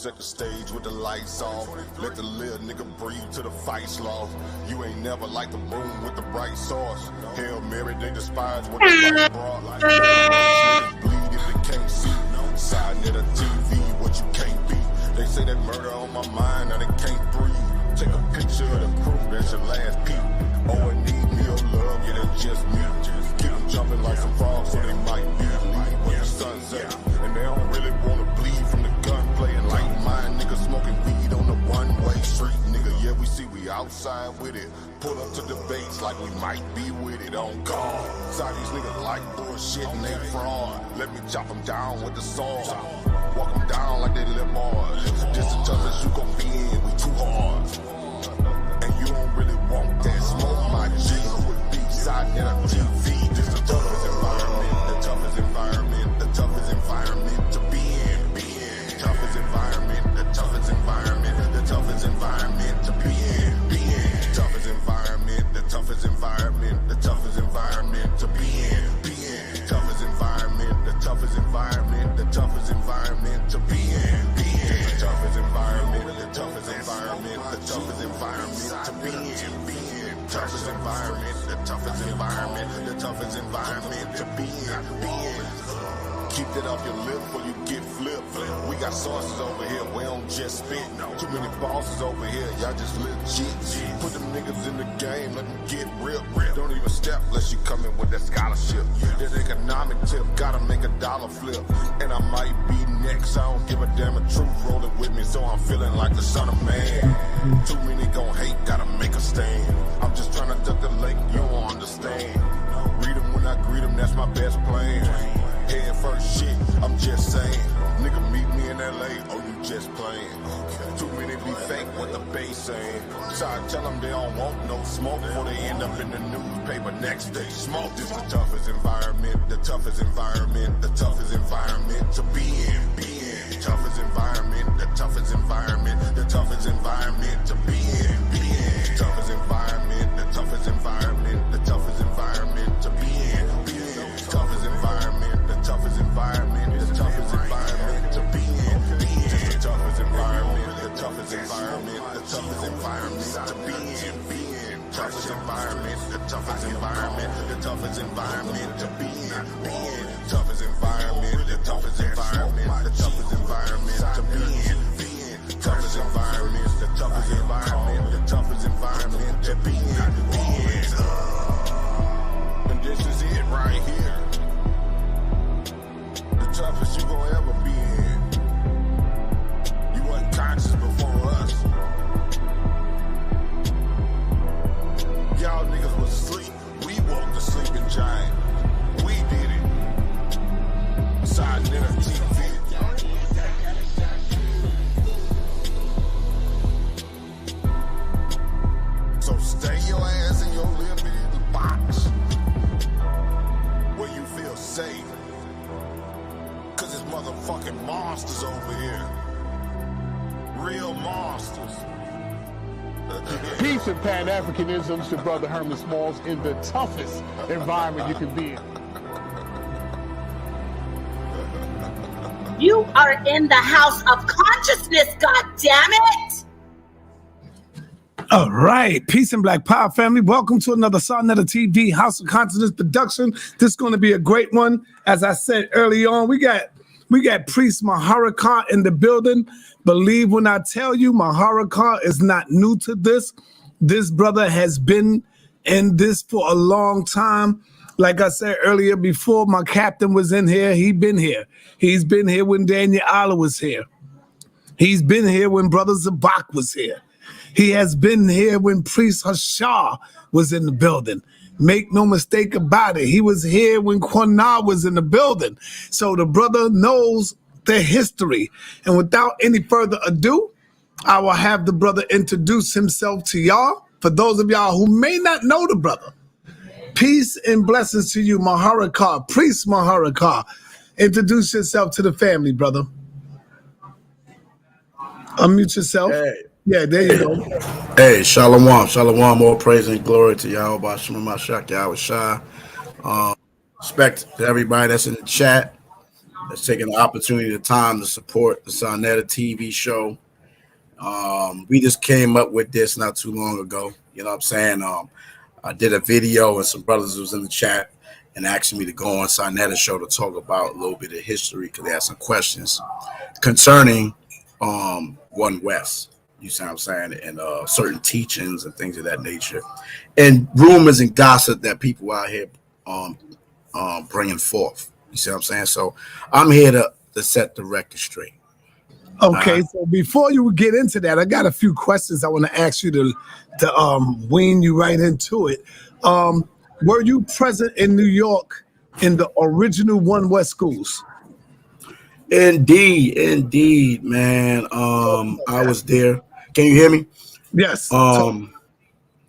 set the stage with the lights off. Let the little nigga breathe to the fight's lost. You ain't never like the room with the bright sauce. Hail Mary, they despise what the light brought. Like niggas bleed if they can't see. Side near the TV, what you can't be. They say that murder on my mind, now they can't breathe. Take a picture of the crew, that's your last peep. Oh, I need me your love, yeah, that's just me. Keep them jumping like some frogs, so they might be what the sun set. And they don't really wanna bleed from the gunplay. And like mine, niggas smoking weed on the one-way street, nigga. Yeah, we see we outside with it. Pull up to the base like we might be with it on guard. Side these niggas like bullshit and they fraud. Let me chop them down with the sword. Walk them down like they live bars. This the toughest you gon' be in, we too hard. And you don't really want that smoke, my G. With B-side in a TV. This the toughest environment, the toughest environment, the toughest environment to be in. The toughest environment, the toughest environment, the toughest environment to be in. The toughest environment, the toughest environment, the toughest environment to be in. The toughest environment, the toughest environment, the toughest environment to be in. The toughest environment, the toughest environment, the toughest environment to be in. Toughest environment, the toughest environment, the toughest environment to be in. Keep that off your lip before you get flipped. We got sources over here, we don't just spit. Too many bosses over here, y'all just legit. Put them niggas in the game, let them get real. Don't even step unless you come in with that scholarship. That economic tip, gotta make a dollar flip. And I might be next, I don't give a damn, a truth rolling with me, so I'm feeling like the son of man. Too many gon' hate, gotta make a stand. I'm just trying to duck the lake, you don't understand. Read them when I greet them, that's my best plan. Head first shit, I'm just saying. Nigga meet me in LA, oh you just playing. Too many be fake, what the base saying. So I tell them they don't want no smoke before they end up in the newspaper next day. Smoke, this the toughest environment, the toughest environment, the toughest environment to be in. The toughest environment, the toughest environment, the toughest environment to be in. The toughest environment, the toughest environment, the toughest environment to be in. The toughest environment, the toughest environment, the toughest environment to be in. The toughest environment, the toughest environment, the toughest environment to be in. Toughest environment, the toughest environment, the toughest environment to be in. Toughest environment, the toughest environment, the toughest environment to be in. Toughest environment, the toughest environment, the toughest environment to be in. And this is it right here. The toughest you gon' ever be in. You wasn't conscious before us. Y'all niggas was asleep. We woke the sleeping giant. We did it. Side dinner TV. So stay your ass in your little box where you feel safe. Cause there's motherfucking monsters over here. Real monsters. Peace and Pan-Africanism. It's your brother Herman Smalls in the toughest environment you can be in. You are in the house of consciousness, God damn it! All right, peace and black power family. Welcome to another Sarnetta TV House of Consciousness production. This is going to be a great one. As I said early on, we got priest Maharawchaa in the building. Believe when I tell you, Maharawchaa is not new to this. This brother has been in this for a long time. Like I said earlier, before my captain was in here, he's been here. He's been here when Daniel Allah was here. He's been here when Brother Zabak was here. He has been here when Priest Hashar was in the building. Make no mistake about it. He was here when Quana was in the building. So the brother knows the history. And without any further ado, I will have the brother introduce himself to y'all. For those of y'all who may not know the brother, peace and blessings to you, Maharawchaa, Priest Maharawchaa. Introduce yourself to the family, brother. Unmute yourself. Hey. Yeah, there you go. Hey, shalom, shalom, all praise and glory to YAHAWASHI, MASHAYACH, YAHAWASHI. Respect to everybody that's in the chat. that's taking the opportunity, the time to support the Sonetta TV show. We just came up with this not too long ago. You know what I'm saying? I did a video and some brothers was in the chat and asking me to go on Sonetta show to talk about a little bit of history because they had some questions concerning One West. You see what I'm saying? And certain teachings and things of that nature. And rumors and gossip that people out here bringing forth. You see what I'm saying? So I'm here to set the record straight. Okay, so before you get into that, I got a few questions I want to ask you to wean you right into it. Were you present in New York in the original One West schools? Indeed, man. I was there. Can you hear me? Yes.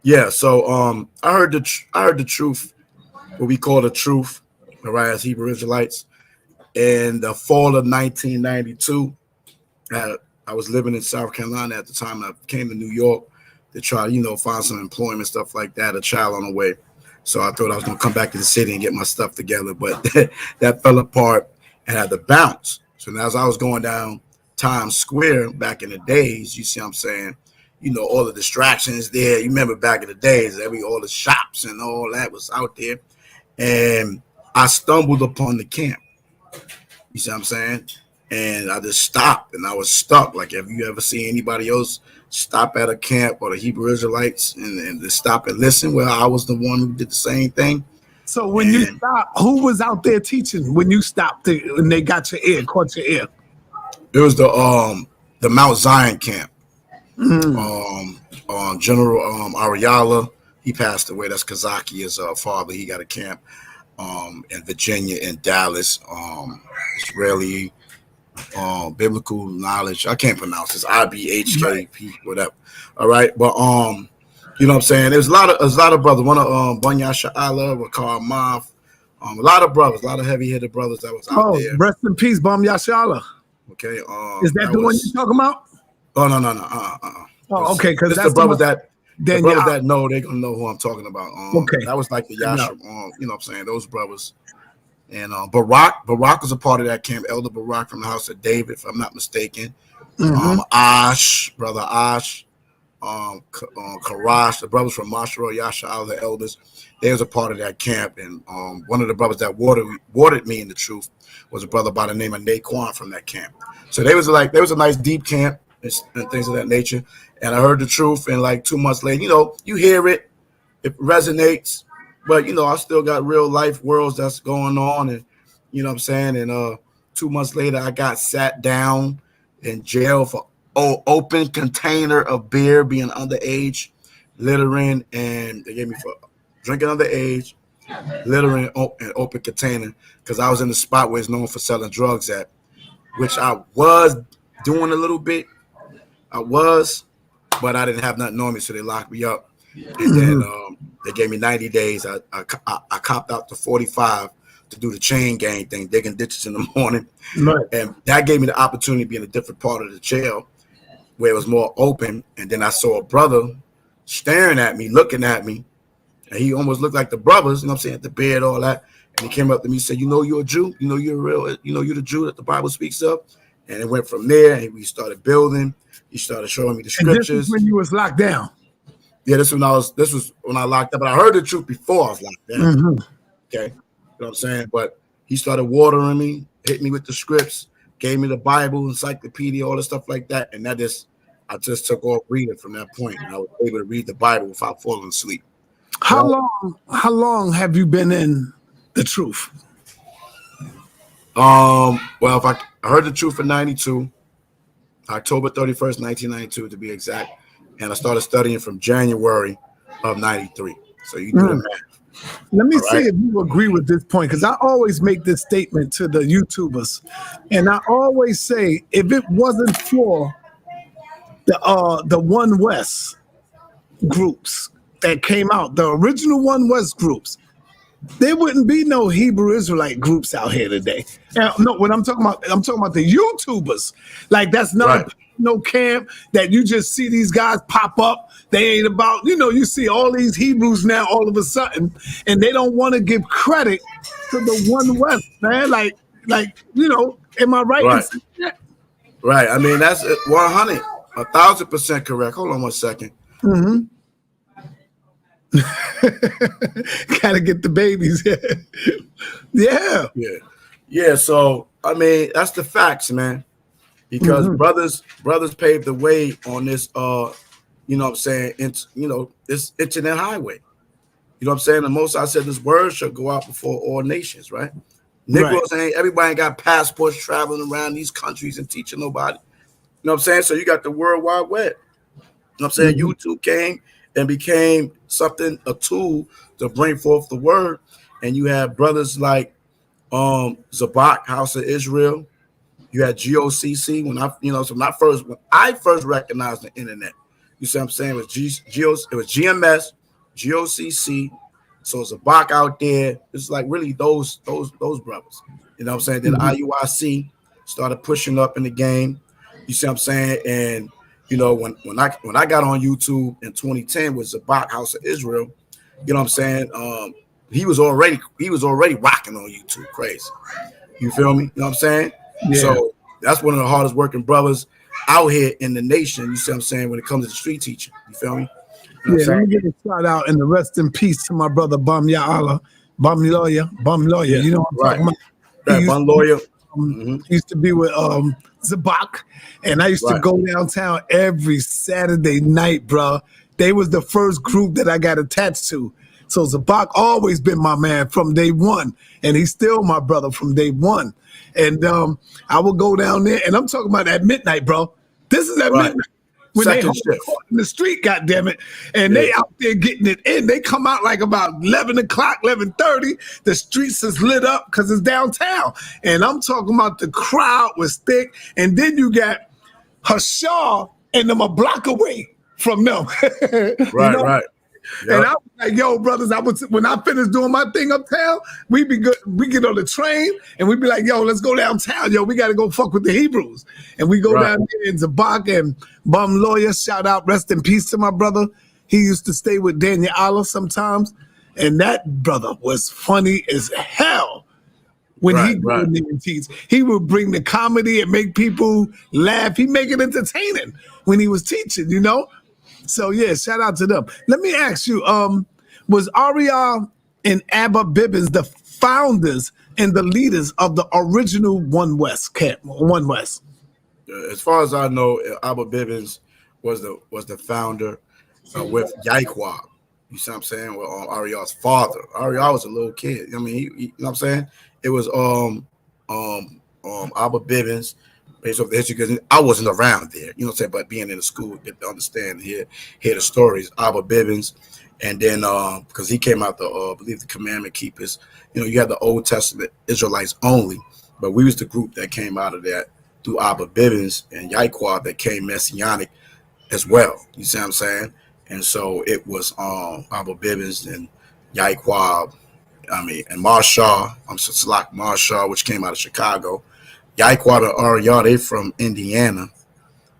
Yeah. So I heard the truth, what we call the truth, right, as Hebrews Israelites, in the fall of 1992. I was living in South Carolina at the time. I came to New York to try to, find some employment, stuff like that, a child on the way. So I thought I was going to come back to the city and get my stuff together, but that fell apart and had to bounce. So now as I was going down Times Square back in the days, you see what I'm saying? All the distractions there. You remember back in the days, all the shops and all that was out there. And I stumbled upon the camp. You see what I'm saying? And I just stopped and I was stuck. Like, have you ever seen anybody else stop at a camp or the Hebrew Israelites and just stop and listen? Well, I was the one who did the same thing. So when you stopped, who was out there teaching when you stopped and they got your ear, caught your ear? It was the Mount Zion camp. General Ariala, he passed away. That's Kazaki, his father. He got a camp in Virginia, in Dallas. Israeli biblical knowledge. I can't pronounce this. IBHKP, whatever. All right, but you know what I'm saying? There's a lot of brothers. One of Bunyasha Allah, Wakar Maf, a lot of brothers, a lot of heavy-hitter brothers that was out there. Rest in peace, Bunyasha Allah. Okay. Is that the one you're talking about? Oh no. Oh, okay, because that's the brothers that then the brothers that know, they're gonna know who I'm talking about. Okay. That was like the Yasha, you know what I'm saying? Those brothers. And Barak was a part of that camp. Elder Barak from the house of David, if I'm not mistaken. Brother Ash, Karash, the brothers from Maharawchaa, all the elders, they was a part of that camp. And one of the brothers that watered me in the truth was a brother by the name of Naquan from that camp. So there was a nice deep camp and things of that nature. And I heard the truth, and like 2 months later, you hear it resonates. But, I still got real life worlds that's going on. And, you know what I'm saying? And 2 months later, I got sat down in jail for open container of beer, being underage, littering. And they gave me for drinking underage, littering, and open container, because I was in the spot where it's known for selling drugs at, which I was doing a little bit. But I didn't have nothing on me, so they locked me up. And then they gave me 90 days. I copped out to 45 to do the chain gang thing, digging ditches in the morning. Right. And that gave me the opportunity to be in a different part of the jail where it was more open. And then I saw a brother staring at me, looking at me. And he almost looked like the brothers, you know what I'm saying, the beard, all that. And he came up to me and said, you're a Jew? You're real? You're the Jew that the Bible speaks of? And it went from there, and we started building. He started showing me the scriptures. And this is when you was locked down? Yeah, this was when I locked up, but I heard the truth before I was locked down. Okay, you know what I'm saying? But he started watering me, hit me with the scripts, gave me the Bible, encyclopedia, all the stuff like that, and I just took off reading from that point, and I was able to read the Bible without falling asleep. How long have you been in the truth? Well, if I heard the truth in 92, October 31st, 1992 to be exact. And I started studying from January of 93. So you do the math. Let me see if you agree with this point, because I always make this statement to the YouTubers. And I always say, if it wasn't for the One West groups that came out, the original One West groups, there wouldn't be no Hebrew Israelite groups out here today. Now, no, what I'm talking about the YouTubers. Like, that's not no camp that you just see these guys pop up. They ain't about, you see all these Hebrews now all of a sudden, and they don't want to give credit to the One West, man. Like, Like, you know, am I right? Right. Right. I mean, that's 100, 1,000% correct. Hold on 1 second. Mm-hmm. Gotta get the babies. Yeah. Yeah. Yeah. So I mean, that's the facts, man. Because brothers paved the way on this you know what I'm saying, this internet highway. You know what I'm saying? The Most I said this word shall go out before all nations, right? Negroes ain't everybody ain't got passports traveling around these countries and teaching nobody. You know what I'm saying? So you got the World Wide Web. You know what I'm saying? YouTube came and became something, a tool to bring forth the word. And you have brothers like Zabak, House of Israel. You had GOCC when I first recognized the internet. You see what I'm saying? It was GMS, GOCC. So it's a Bach out there. It's like really those brothers. You know what I'm saying? Then IUIC started pushing up in the game. You see what I'm saying? And you know, when I got on YouTube in 2010 with Zabak House of Israel, you know what I'm saying? He was already rocking on YouTube, crazy. You feel me? You know what I'm saying? Yeah. So that's one of the hardest working brothers out here in the nation. You see what I'm saying? When it comes to the street teaching, you feel me? You know let me give a shout out and the rest in peace to my brother Bum Lawyer. Yeah. You know what I'm talking about? Right, Bum Lawyer. Used to be with Zabak, and I used to go downtown every Saturday night, bro. They was the first group that I got attached to. So Zabak always been my man from day one, and he's still my brother from day one. And I will go down there, and I'm talking about at midnight, bro. This is at midnight. When they hold in the street, goddammit, and they out there getting it in. They come out like about 11 o'clock, 11:30. The streets is lit up because it's downtown. And I'm talking about the crowd was thick. And then you got Hashar and them a block away from them. Right. Yep. And I was like, yo, brothers, when I finished doing my thing uptown, we get on the train and we be like, yo, let's go downtown. Yo, we got to go fuck with the Hebrews. And we go down there in Zabak and Bum Lawyer, shout out, rest in peace to my brother. He used to stay with Daniel Allah sometimes. And that brother was funny as hell. When he would teach, he would bring the comedy and make people laugh. He make it entertaining when he was teaching, you know? So yeah, shout out to them. Let me ask you, was Ariel and Abba Bibbins the founders and the leaders of the original One West camp? One West. As far as I know, Abba Bibbins was the founder with YAHAWAH. You see what I'm saying? Well, Ariel's father. Ariel was a little kid. I mean, you know what I'm saying? It was Abba Bibbins. Based off the history, because I wasn't around there, you know what I'm saying, but being in the school, get to understand, hear the stories. Abba Bibbins, and then because he came out the I believe the Commandment Keepers, you know, you had the Old Testament Israelites only, but we was the group that came out of that through Abba Bibbins and YAHAWAH that came Messianic as well. You see what I'm saying? And so it was Abba Bibbins and YAHAWAH, and Maharawchaa, which came out of Chicago. YAHAWAH to Ariel, they from Indiana,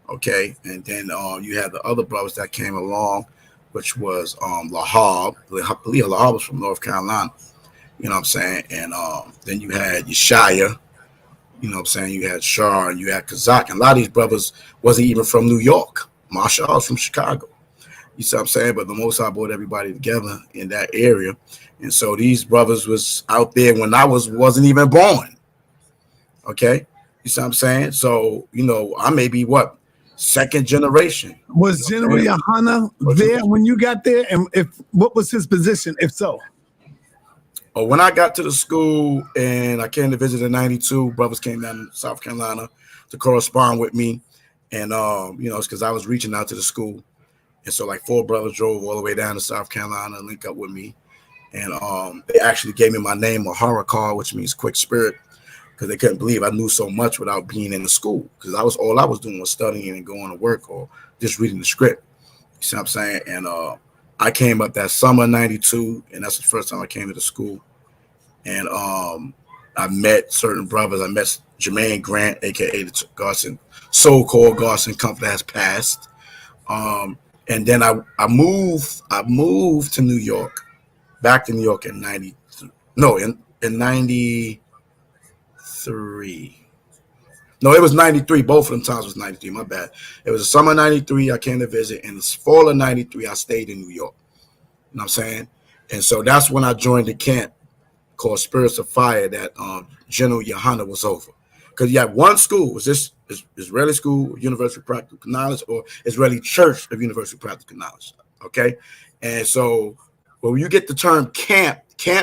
okay, and then you had the other brothers that came along, which was Lahab. I believe Lahab was from North Carolina, you know what I'm saying, and then you had Yeshaya, you know what I'm saying, you had Shar, and you had Kazak, and a lot of these brothers wasn't even from New York. Maharawchaa was from Chicago, you see what I'm saying, but the Most High brought everybody together in that area, and so these brothers was out there when I wasn't even born. Okay, you see what I'm saying? So, you know, I may be second generation. Was General Yohana there when you got there? And what was his position, if so? Oh, when I got to the school and I came to visit in 92, brothers came down to South Carolina to correspond with me. And, you know, it's because I was reaching out to the school. And so like 4 brothers drove all the way down to South Carolina and link up with me. And they actually gave me my name, Maharawchaa, which means quick spirit. Because they couldn't believe I knew so much without being in the school. Because all I was doing was studying and going to work or just reading the script. You see what I'm saying? And I came up that summer 92, and that's the first time I came to the school. And I met certain brothers. I met Jermaine Grant, aka the Garson, so-called Garson Comfort has passed. And then I moved to New York, back to New York in 93. No, in 93. 93. No, it was 93. Both of them times was 93. My bad. It was the summer of 93. I came to visit, and the fall of 93, I stayed in New York. You know what I'm saying? And so that's when I joined the camp called Spirits of Fire that General YAHAWAH was over. Because you had one school, was this Israeli School, University of Practical Knowledge, or Israeli Church of University of Practical Knowledge. Okay? And so when you get the term camp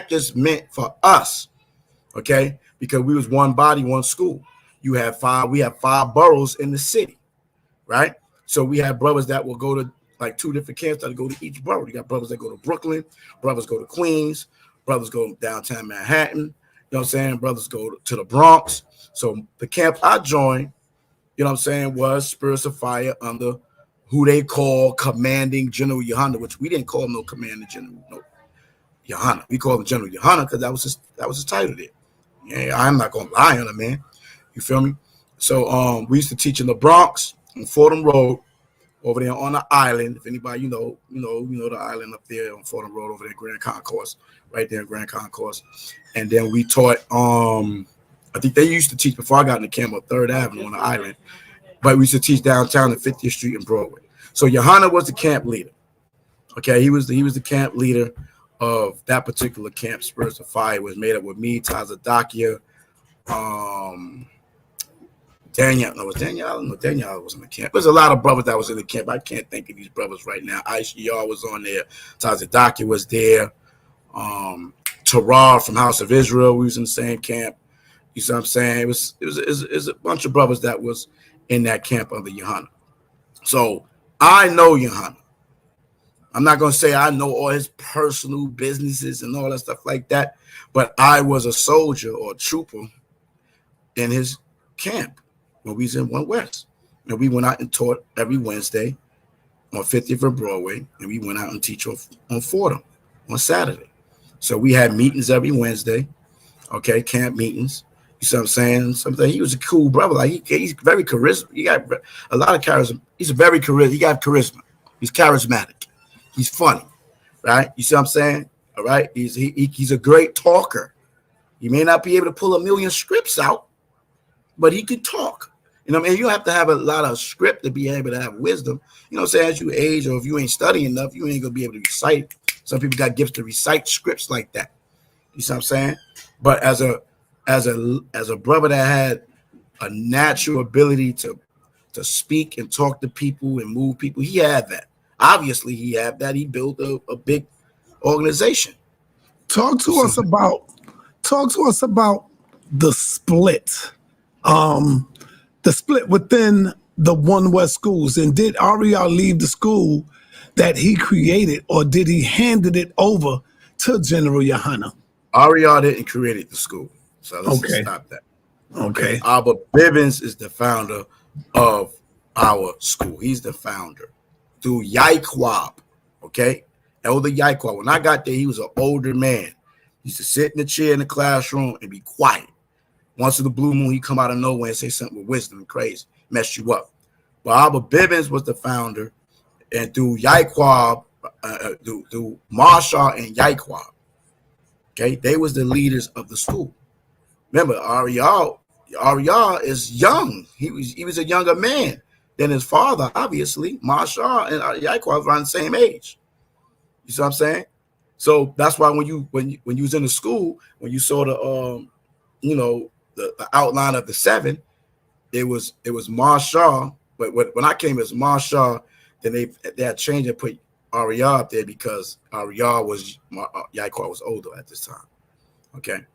just meant for us, okay? Because we was one body, one school. We have 5 boroughs in the city, right? So we have brothers that will go to like 2 different camps that go to each borough. You got brothers that go to Brooklyn, brothers go to Queens, brothers go to downtown Manhattan, you know what I'm saying? Brothers go to the Bronx. So the camp I joined, you know what I'm saying, was Spirits of Fire under who they call Commanding General YAHAWAH, which we didn't call him no Commanding General, no YAHAWAH. We called him General YAHAWAH because that was his title there. Yeah, I'm not gonna lie on it, man. You feel me? So we used to teach in the Bronx on Fordham Road over there on the island. If anybody you know the island up there on Fordham Road over there, Grand Concourse, right there in Grand Concourse. And then we taught I think they used to teach before I got in the camp on 3rd Avenue on the island, but we used to teach downtown at 50th Street and Broadway. So YAHAWAH was the camp leader. Okay, he was the camp leader of that particular camp. Spirits of Fire was made up with me, Tazadakia, Daniel. No, was Daniel? No, Daniel was in the camp. There's a lot of brothers that was in the camp. I can't think of these brothers right now. ISUPK was on there. Tazadakia was there. Terrar from House of Israel, we was in the same camp. You see what I'm saying? It was a bunch of brothers that was in that camp under YAHAWAH. So I know YAHAWAH. I'm not going to say I know all his personal businesses and all that stuff like that, but I was a soldier or a trooper in his camp when we was in 1 West. And we went out and taught every Wednesday on 50th and Broadway, and we went out and teach on Fordham on Saturday. So we had meetings every Wednesday, okay, camp meetings. You see what I'm saying? Something. He was a cool brother. Like he's very charismatic. He got a lot of charisma. He's very charismatic. He got charisma. He's charismatic. He's funny, right? You see what I'm saying? All right. He's a great talker. He may not be able to pull a million scripts out, but he can talk. You know what I mean? You have to have a lot of script to be able to have wisdom. You know what I'm saying? As you age, or if you ain't studying enough, you ain't gonna be able to recite. Some people got gifts to recite scripts like that. You see what I'm saying? But as a brother that had a natural ability to speak and talk to people and move people, he had that. Obviously, he had that. He built a big organization. Talk to us about the split. The split within the 1 West schools. And did Ariel leave the school that he created, or did he handed it over to General YAHAWAH? Ariel didn't create the school. So let's stop that. Okay. Abba Bivens is the founder of our school. He's the founder. Through YAHAWAH, okay? Elder YAHAWAH. When I got there, he was an older man. He used to sit in the chair in the classroom and be quiet. Once in the blue moon, he come out of nowhere and say something with wisdom and crazy, mess you up. But Abba Bivens was the founder, and through YAHAWAH, through Maharawchaa and YAHAWAH, okay, they was the leaders of the school. Remember, Ariel is young. He was a younger man than his father, obviously. Maharawchaa and YAHAWAH around the same age. You see what I'm saying? So that's why when you was in the school, when you saw the the outline of the 7, it was Maharawchaa. But when I came, it was Maharawchaa. Then they had changed and put Ariel up there because Ariel was YAHAWAH was older at this time. Okay, you know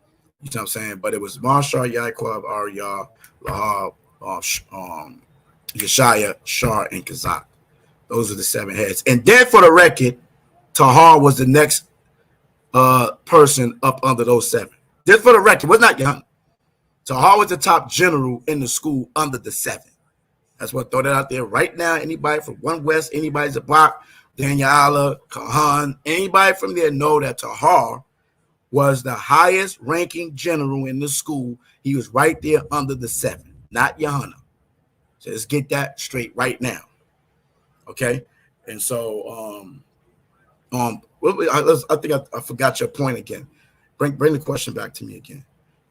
what I'm saying? But it was Maharawchaa, YAHAWAH, Ariel, Lahab, Yeshaya, Shar, and Kazak. Those are the 7 heads. And then for the record, Tahar was the next person up under those 7. Just for the record, was not young. Tahar was the top general in the school under the 7. That's what, throw that out there right now. Anybody from 1 West, anybody Zabak, Daniela, Kahan, anybody from there know that Tahar was the highest ranking general in the school. He was right there under the 7, not YAHAWAH. So let's get that straight right now. Okay. And so I think I forgot your point again. Bring the question back to me again.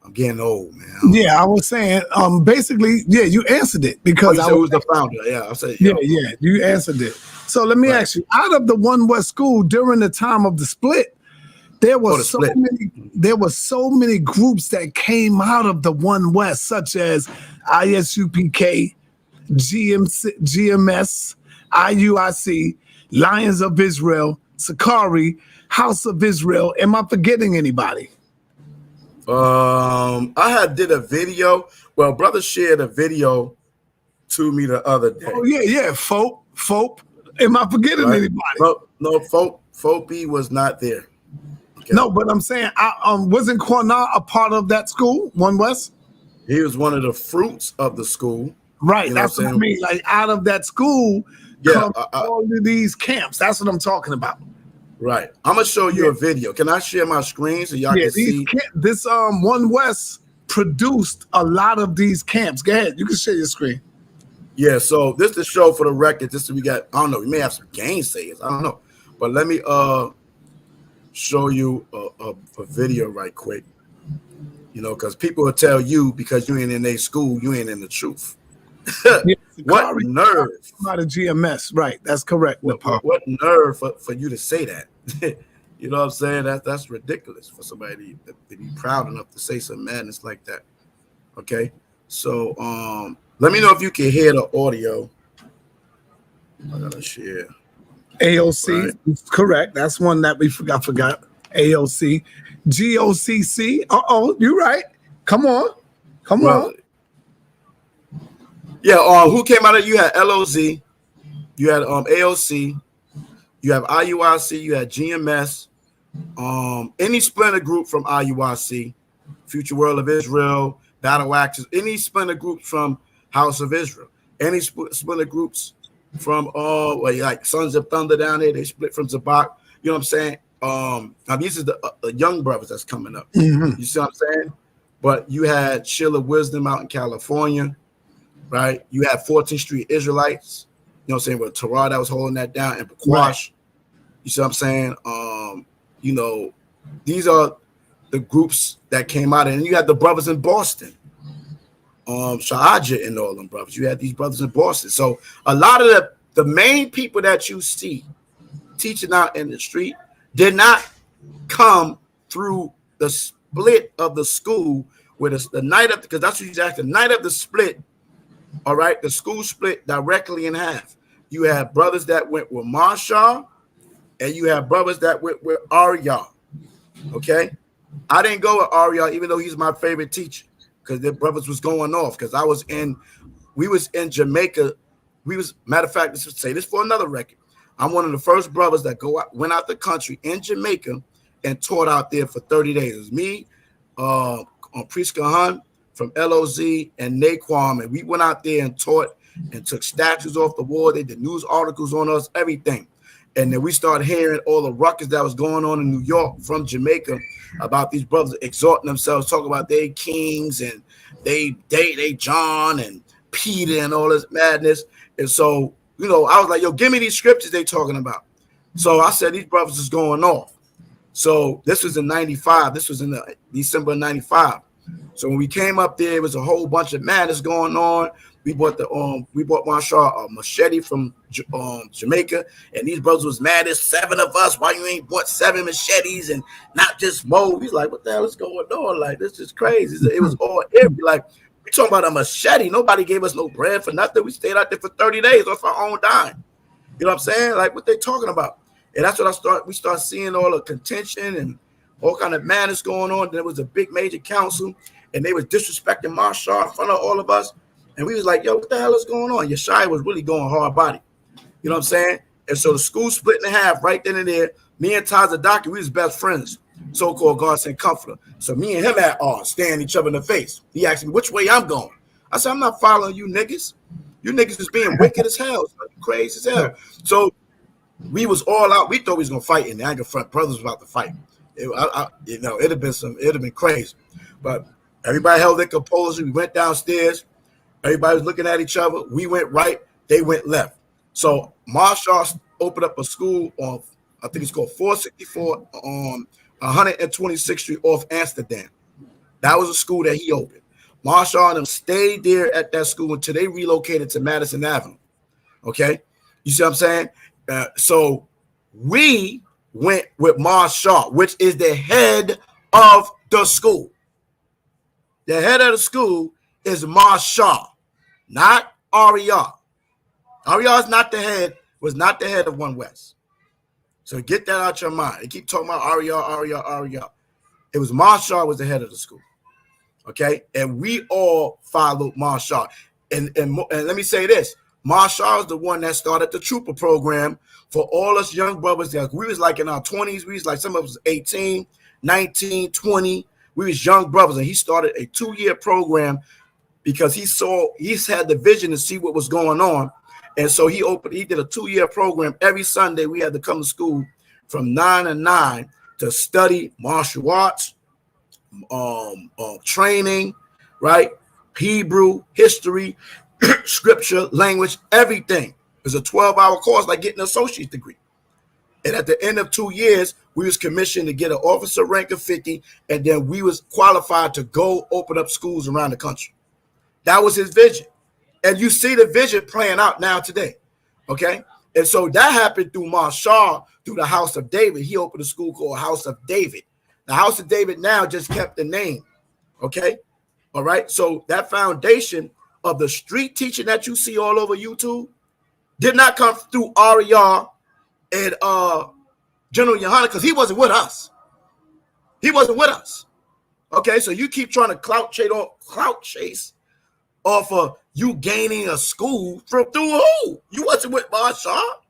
I'm getting old, man. Yeah, I was saying, basically, yeah, you answered it because you I said was who's the founder. Yeah, I said, yeah, you answered it. So let me ask you, out of the One West School during the time of the split, there was so many groups that came out of the One West, such as ISUPK, GMS, IUIC, Lions of Israel, Sakari, House of Israel. Am I forgetting anybody? I did a video. Well, brother shared a video to me the other day. Oh yeah, Fope. Am I forgetting anybody? No, Fope was not there. Okay. No, but I'm saying, wasn't Cornell a part of that school, One West? He was one of the fruits of the school. Right, that's what I mean. Like, out of that school, come all of these camps. That's what I'm talking about. Right. I'm gonna show you a video. Can I share my screen so y'all can see? This One West produced a lot of these camps. Go ahead, you can share your screen. Yeah, so this is the show for the record. This we got. I don't know. We may have some gainsayers. I don't know, but let me show you a video right quick. You know, because people will tell you because you ain't in their school, you ain't in the truth. What nerve? Out of GMS, right? That's correct. What nerve for you to say that? You know what I'm saying? That's ridiculous for somebody to be proud enough to say some madness like that. Okay, so let me know if you can hear the audio. I gotta share. AOC, correct. That's one that we forgot. AOC, GOCC. You're right. Come on. Yeah. Who came out of? You had LOZ, you had AOC, you have IUIC, you had GMS, any splinter group from IUIC, Future World of Israel, Battle Axis, any splinter groups from House of Israel, any splinter groups from like Sons of Thunder down there, they split from Zabak. You know what I'm saying? Now these are the young brothers that's coming up. You see what I'm saying? But you had Shield of Wisdom out in California, right? You had 14th Street Israelites, you know what I'm saying, with Torah that was holding that down, and Bakwash. Right. You see what I'm saying? You know, these are the groups that came out, and you had the brothers in Boston, Shahaja and all them brothers. You had these brothers in Boston. So a lot of the main people that you see teaching out in the street did not come through the split of the school with the night of, because that's what you asked, the night of the split. All right, the school split directly in half. You have brothers that went with Maharawchaa, and you have brothers that went with Aryah. Okay, I didn't go with Aryah, even though he's my favorite teacher, because the brothers was going off. Because we was in Jamaica. Matter of fact, let's just say this for another record. I'm one of the first brothers that went out the country in Jamaica and taught out there for 30 days. It was me, on Priska Hun from LOZ and Naquam, and we went out there and taught and took statues off the wall. They did news articles on us, everything. And then we started hearing all the ruckus that was going on in New York from Jamaica about these brothers exhorting themselves, talking about they kings and they John and Peter and all this madness. And so, you know, I was like, yo, give me these scriptures they talking about. So I said, these brothers is going off. So this was in 95. This was in the December of 95. So when we came up there, it was a whole bunch of madness going on. We bought Maharawchaa a machete from Jamaica, and these brothers was mad. There's 7 of us. Why you ain't bought 7 machetes and not just Mo? He's like, what the hell is going on? Like, this is crazy. It was all empty. Like, we talking about a machete. Nobody gave us no bread for nothing. We stayed out there for 30 days off our own dime. You know what I'm saying? Like, what they talking about? And that's what we start seeing all the contention and all kind of madness going on. There was a big major council, and they was disrespecting Maharawchaa in front of all of us. And we was like, yo, what the hell is going on? Yeshaya was really going hard body. You know what I'm saying? And so the school split in half right then and there. Me and Tazadaki, we was best friends, so-called God sent comforter. So me and him had staring each other in the face. He asked me which way I'm going. I said, I'm not following you niggas. You niggas is being wicked as hell, crazy as hell. So we was all out. We thought we was gonna fight in the anger front. Brothers was about to fight. It'd have been crazy. But everybody held their composure. We went downstairs. Everybody was looking at each other. We went right, they went left. So Maharawchaa opened up a school on, I think it's called 464 on 126th Street off Amsterdam. That was a school that he opened. Marshall and them stayed there at that school until they relocated to Madison Avenue. Okay, you see what I'm saying? So we went with Marshall, which is the head of the school. The head of the school is Marshall, not Ariah. Ariah is not the head, was not the head of One West. So get that out your mind. They keep talking about Ariah. It was Marshall was the head of the school. Okay, and we all followed Marshall. And let me say this: Marshall is the one that started the Trooper program for all us young brothers. We was like in our 20s. We was like, some of us 18, 19, 20. We was young brothers, and he started a 2-year program because he's had the vision to see what was going on. And so he did a 2-year program. Every Sunday we had to come to school from 9 to 9 to study martial arts, training, right? Hebrew, history, scripture, language, everything. It's a 12-hour course, like getting an associate's degree. And at the end of 2 years, we was commissioned to get an officer rank of 50, and then we was qualified to go open up schools around the country. That was his vision. And you see the vision playing out now today. Okay? And so that happened through Marshall, through the House of David. He opened a school called House of David. The House of David now just kept the name. Okay? All right? So that foundation of the street teaching that you see all over YouTube did not come through Ariah and General Yohana, because he wasn't with us. He wasn't with us. Okay? So you keep trying to clout chase off of you gaining a school through who? You wasn't with Marshall.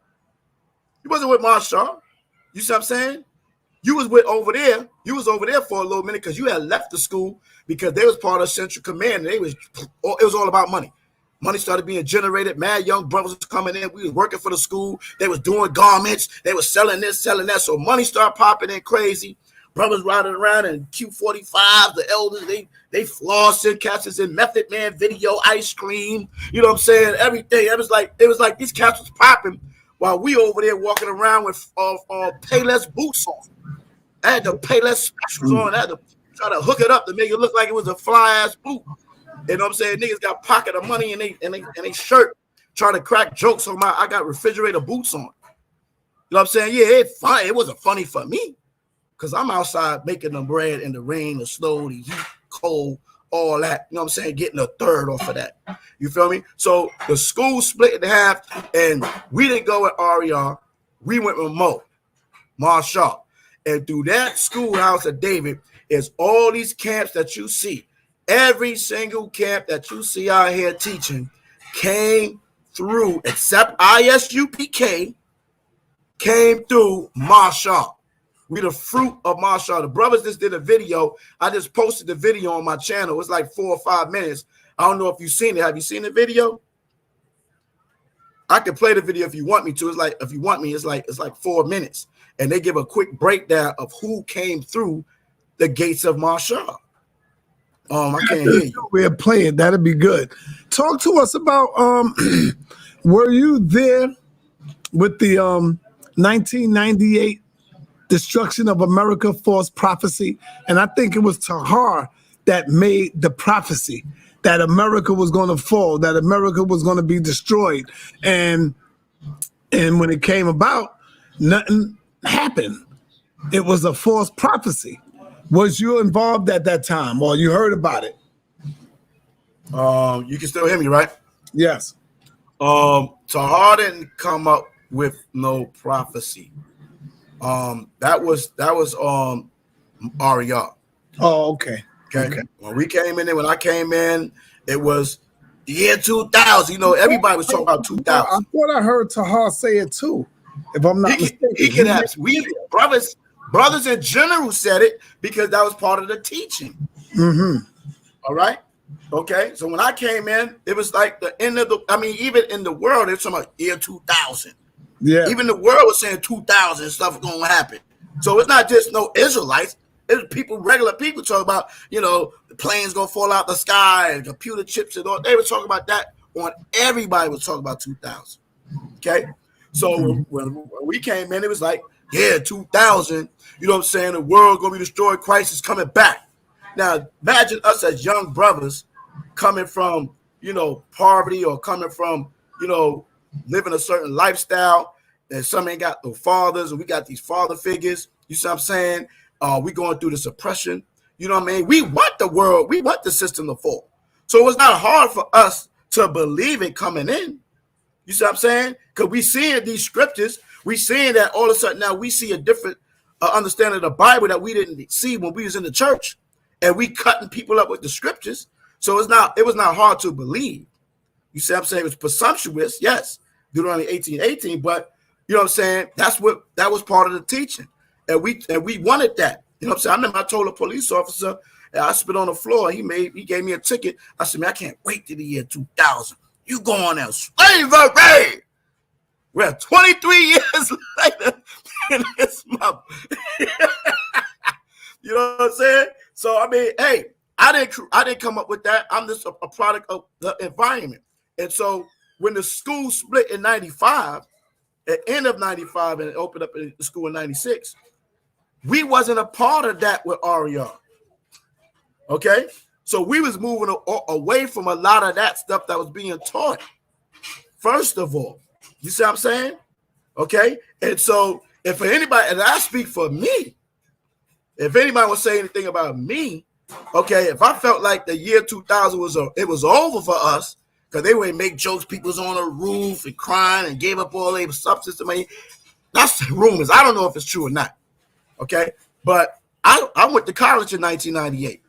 You wasn't with Marshall. You see what I'm saying? You was over there. You was over there for a little minute because you had left the school because they was part of Central Command. And it was all about money. Money started being generated. Mad young brothers was coming in. We was working for the school. They was doing garments. They was selling this, selling that. So money started popping in crazy. Brothers riding around in Q45, the elders, they flossing, catches in Method Man video, ice cream, you know what I'm saying? Everything. It was like these cats was popping while we over there walking around with Payless boots on. I had the Payless specials on. I had to try to hook it up to make it look like it was a fly-ass boot. You know what I'm saying? Niggas got pocket of money in they shirt trying to crack jokes on I got refrigerator boots on. You know what I'm saying? Yeah, it wasn't funny for me. Because I'm outside making the bread in the rain, the snow, the heat, cold, all that. You know what I'm saying? Getting a third off of that. You feel me? So the school split in half, and we didn't go with Ariah. We went with Marshall. And through that schoolhouse of David is all these camps that you see. Every single camp that you see out here teaching came through, except ISUPK, came through Marshall. We the fruit of Marshall. The brothers just did a video. I just posted the video on my channel. It's like 4 or 5 minutes. I don't know if you've seen it. Have you seen the video? I can play the video if you want me to. It's like, if you want me, it's like 4 minutes. And they give a quick breakdown of who came through the gates of Marshall. I can't hear you. We're playing. That'd be good. Talk to us about were you there with the 1998 Destruction of America false prophecy? And I think it was Tahar that made the prophecy that America was going to fall, that America was going to be destroyed. And when it came about, nothing happened. It was a false prophecy. Was you involved at that time, or you heard about it? You can still hear me, right? Yes. Tahar didn't come up with no prophecy. That was Ariah. Oh, okay. When we came in there, when I came in, it was the year 2000. You know, everybody was talking about 2000. I thought I heard Tahar say it too, if I'm not mistaken. He could have. Brothers in general said it because that was part of the teaching. Mm-hmm. All right. Okay. So when I came in, it was like the end of even in the world, it's talking about year 2000. Yeah. Even the world was saying 2000 stuff was gonna happen. So it's not just no Israelites. It's people, regular people talking about, the planes gonna fall out the sky and computer chips and all. They were talking about that on everybody was talking about 2000. Okay. So when we came in, it was like, 2000, you know what I'm saying? The world gonna be destroyed. Christ is coming back. Now, imagine us as young brothers coming from, poverty, or coming from, living a certain lifestyle, and some ain't got no fathers, and we got these father figures. You see what I'm saying? We going through this oppression. You know what I mean? We want the world, we want the system to fall. So it was not hard for us to believe it coming in. You see what I'm saying? Because we seeing these scriptures, we seeing that all of a sudden now we see a different understanding of the Bible that we didn't see when we was in the church, and we cutting people up with the scriptures. So it was not hard to believe. You see what I'm saying? It was presumptuous, yes, Deuteronomy 18:18, but you know what I'm saying? That was part of the teaching, and we wanted that. You know what I'm saying? I remember I told a police officer, and I spit on the floor. He gave me a ticket. I said, man, I can't wait to the year 2000. You going out slavery? We're 23 years later in this month. You know what I'm saying? So I mean, hey, I didn't come up with that. I'm just a product of the environment. And so when the school split in 95, at the end of 95, and it opened up in the school in 96, we wasn't a part of that with RER. Okay, so we was moving away from a lot of that stuff that was being taught. First of all, you see what I'm saying? Okay, and so if for anybody, and I speak for me, if anybody would say anything about me, okay, if I felt like the year 2000 was over for us, because they would make jokes, people was on the roof and crying and gave up all their substance to me. That's rumors. I don't know if it's true or not. Okay, but I went to college in 1998.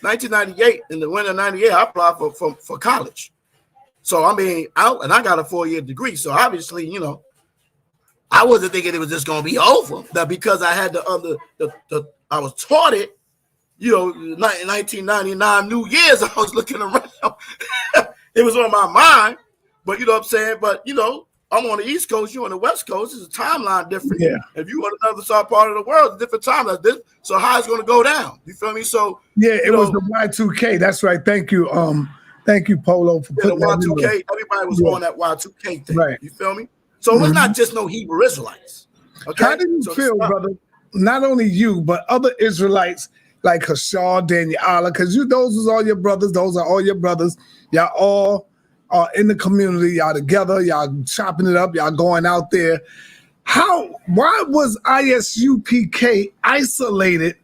1998, in the winter of 98, I applied for college. So I mean, I got a 4-year degree. So obviously, I wasn't thinking it was just gonna be over. That because I had I was taught it. 1999 New Year's, I was looking around. It was on my mind, but you know what I'm saying. But I'm on the East Coast, you on the West Coast. It's a timeline different. Yeah. If you on another side part of the world, it's a different timeline. So how it's going to go down? You feel me? So yeah, it was the Y2K. That's right. Thank you, Polo, for putting the Y2K. Everybody was on that Y2K thing. Right. You feel me? So it was not just no Hebrew Israelites. Okay. How did you feel, brother? Not only you, but other Israelites like Hashar, Daniela, because those was all your brothers. Those are all your brothers. Y'all all are in the community, y'all together, y'all chopping it up, y'all going out there. Why was ISUPK isolated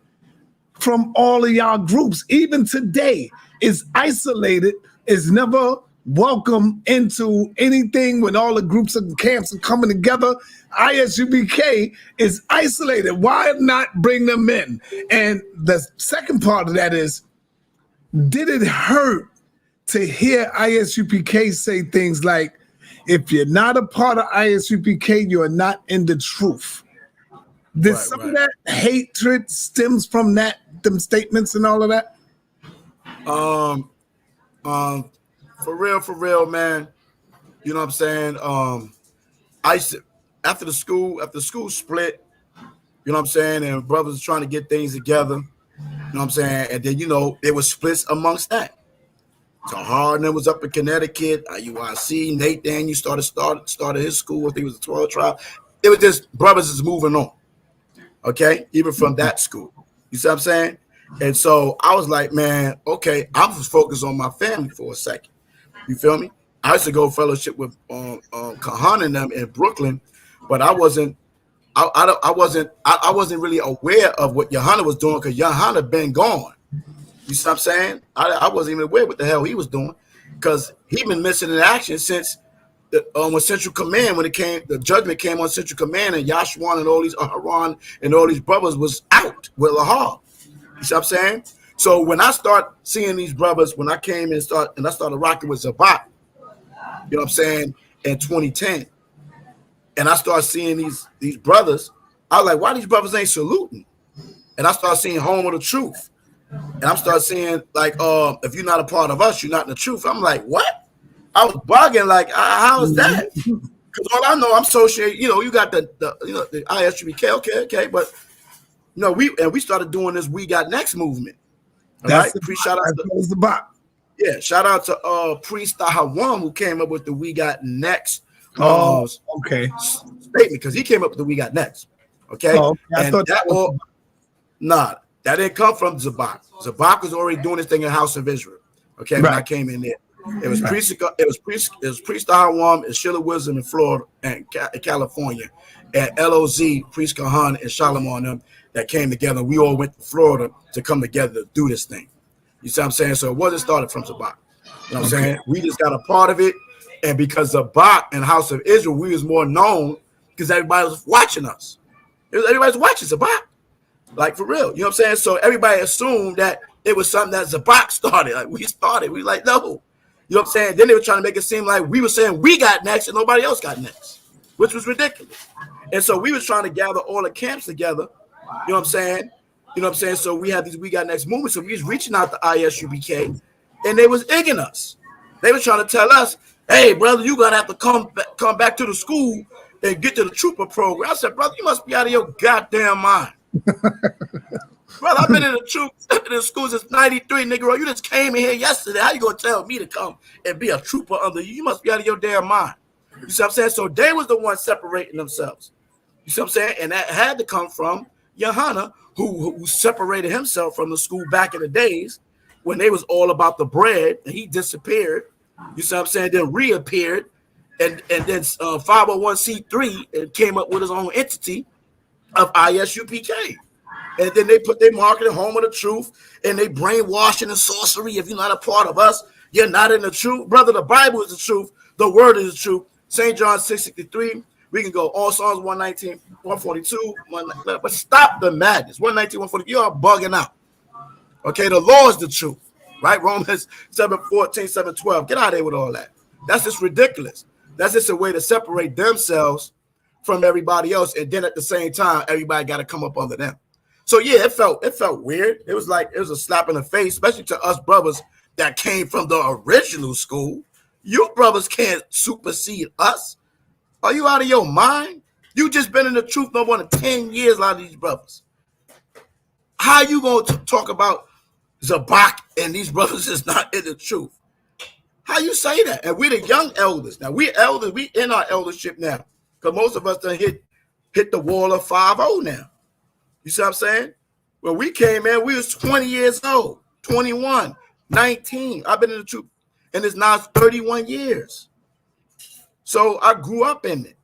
from all of y'all groups? Even today is isolated, is never welcome into anything when all the groups and camps are coming together. ISUPK is isolated. Why not bring them in? And the second part of that is, did it hurt to hear ISUPK say things like, if you're not a part of ISUPK, you're not in the truth? Did some of that hatred stems from them statements and all of that? For real, man. You know what I'm saying? After the school split, you know what I'm saying, and brothers trying to get things together, you know what I'm saying, and then there was splits amongst that. So Harden was up in Connecticut. IUIC, Nate Daniel started his school. I think it was a 12 tribe. It was just brothers is moving on. Okay, even from that school. You see what I'm saying? And so I was like, man, okay, I'm just focused on my family for a second. You feel me? I used to go fellowship with Kahan and them in Brooklyn, but I wasn't really aware of what Johanna was doing, because Johanna been gone. You see what I'm saying? I wasn't even aware what the hell he was doing, because he been missing in action since when Central Command, the judgment came on Central Command, and Yashwan and all these Aharon and all these brothers was out with Lahar. You see what I'm saying? So when I start seeing these brothers, when I came and I started rocking with Zabak, you know what I'm saying, in 2010, and I started seeing these brothers, I was like, why these brothers ain't saluting? And I started seeing Home of the Truth. And I'm starting seeing, like, if you're not a part of us, you're not in the truth. I'm like, what? I was bugging, like, how is that? Because all I know, I'm associated, you got the ISUPK, okay, but, we started doing this We Got Next movement. All right? Shout out to Priest YAHAWAH, who came up with the We Got Next statement, because he came up with the We Got Next, okay? Oh, okay. I thought that was... That didn't come from Zabak. Zabak was already doing this thing in the house of Israel. Okay, when I came in there, it was priest Ahawam and Sheila Wisdom in Florida and California, and LOZ priest Kahan and Shalom on them that came together. We all went to Florida to come together to do this thing. You see what I'm saying? So it wasn't started from Zabak. You know what I'm saying? We just got a part of it, and because Zabak and House of Israel, we was more known because everybody was watching us. Everybody's watching Zabak. Like, for real, you know what I'm saying? So everybody assumed that it was something that Zabak started. Like, we started. We like, no. You know what I'm saying? Then they were trying to make it seem like we were saying we got next and nobody else got next, which was ridiculous. And so we was trying to gather all the camps together. You know what I'm saying? You know what I'm saying? So we had these we got next movement. So we was reaching out to ISUPK, and they was egging us. They were trying to tell us, hey, brother, you gonna have to come back to the school and get to the trooper program. I said, brother, you must be out of your goddamn mind. Brother, I've been in the school since '93, nigga. You just came in here yesterday. How you gonna tell me to come and be a trooper under you? You must be out of your damn mind. You see what I'm saying? So they was the ones separating themselves. You see what I'm saying? And that had to come from YAHAWAH, who separated himself from the school back in the days when they was all about the bread, and he disappeared. You see what I'm saying? Then reappeared, and then 501c3 and came up with his own entity of ISUPK. And then they put their marketing home of the truth, and they brainwashing and sorcery. If you're not a part of us, you're not in the truth. Brother, the Bible is the truth. The word is the truth. St. John 6:63. We can go all Psalms 119, 142. But stop the madness. 119, 140. You are bugging out. Okay, the law is the truth. Right? Romans 7:14, 7:12. Get out of there with all that. That's just ridiculous. That's just a way to separate themselves from everybody else. And then at the same time, everybody got to come up under them. So yeah, it felt weird. It was like it was a slap in the face, especially to us brothers that came from the original school. You brothers can't supersede us. Are you out of your mind? You just been in the truth no more than 10 years, a lot of these brothers. How you going to talk about Zabak and these brothers is not in the truth? How you say that? And we're the young elders. Now, we elders, we in our eldership now. Because most of us done hit the wall of 5-0 now. You see what I'm saying? When we came in, we was 20 years old, 21, 19. I've been in the truth, and it's now 31 years. So I grew up in it.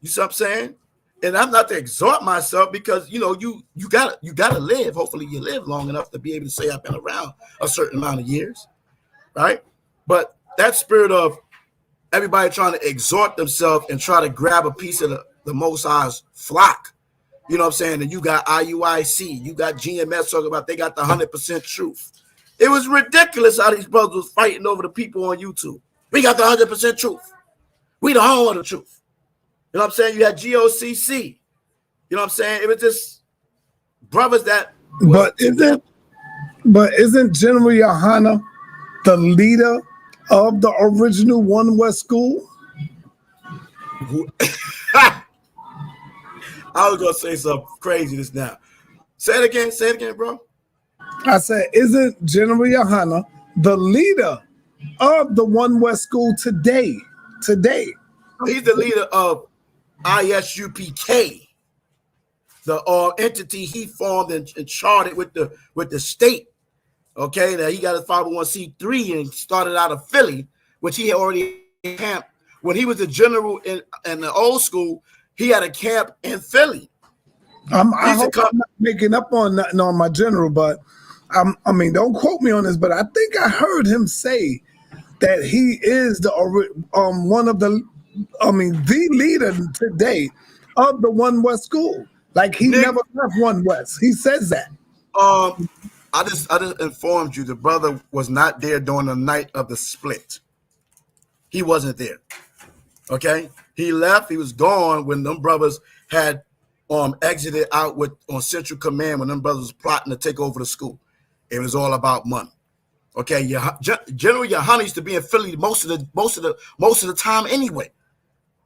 You see what I'm saying? And I'm not to exhort myself because, you know, you gotta live. Hopefully you live long enough to be able to say I've been around a certain amount of years, right? But that spirit of everybody trying to exhort themselves and try to grab a piece of the Most High's flock, you know what I'm saying? And you got IUIC, you got GMS talking about they got the 100% truth. It was ridiculous how these brothers was fighting over the people on YouTube. We got the 100% truth. We the home of the truth. You know what I'm saying? You had GOCC. You know what I'm saying? It was just brothers that. But isn't General YAHAWAH the leader of the original One West School? I was gonna say something crazy just now. Say it again, bro. I said, isn't General YAHAWAH the leader of the One West School today? He's the leader of ISUPK, the entity he formed and charted with the state. Okay, now he got his 501c3 and started out of Philly, which he had already camped when he was a general in the old school. He had a camp in Philly. I hope I'm not making up on nothing on my general, but I mean, don't quote me on this, but I think I heard him say that he is the one of the, the leader today of the One West School. Like he never left One West. He says that. I just informed you the brother was not there during the night of the split. He wasn't there. Okay, he left. He was gone when them brothers had exited out on Central Command when them brothers was plotting to take over the school. It was all about money. Okay, General YAHAWAH used to be in Philly most of the time anyway.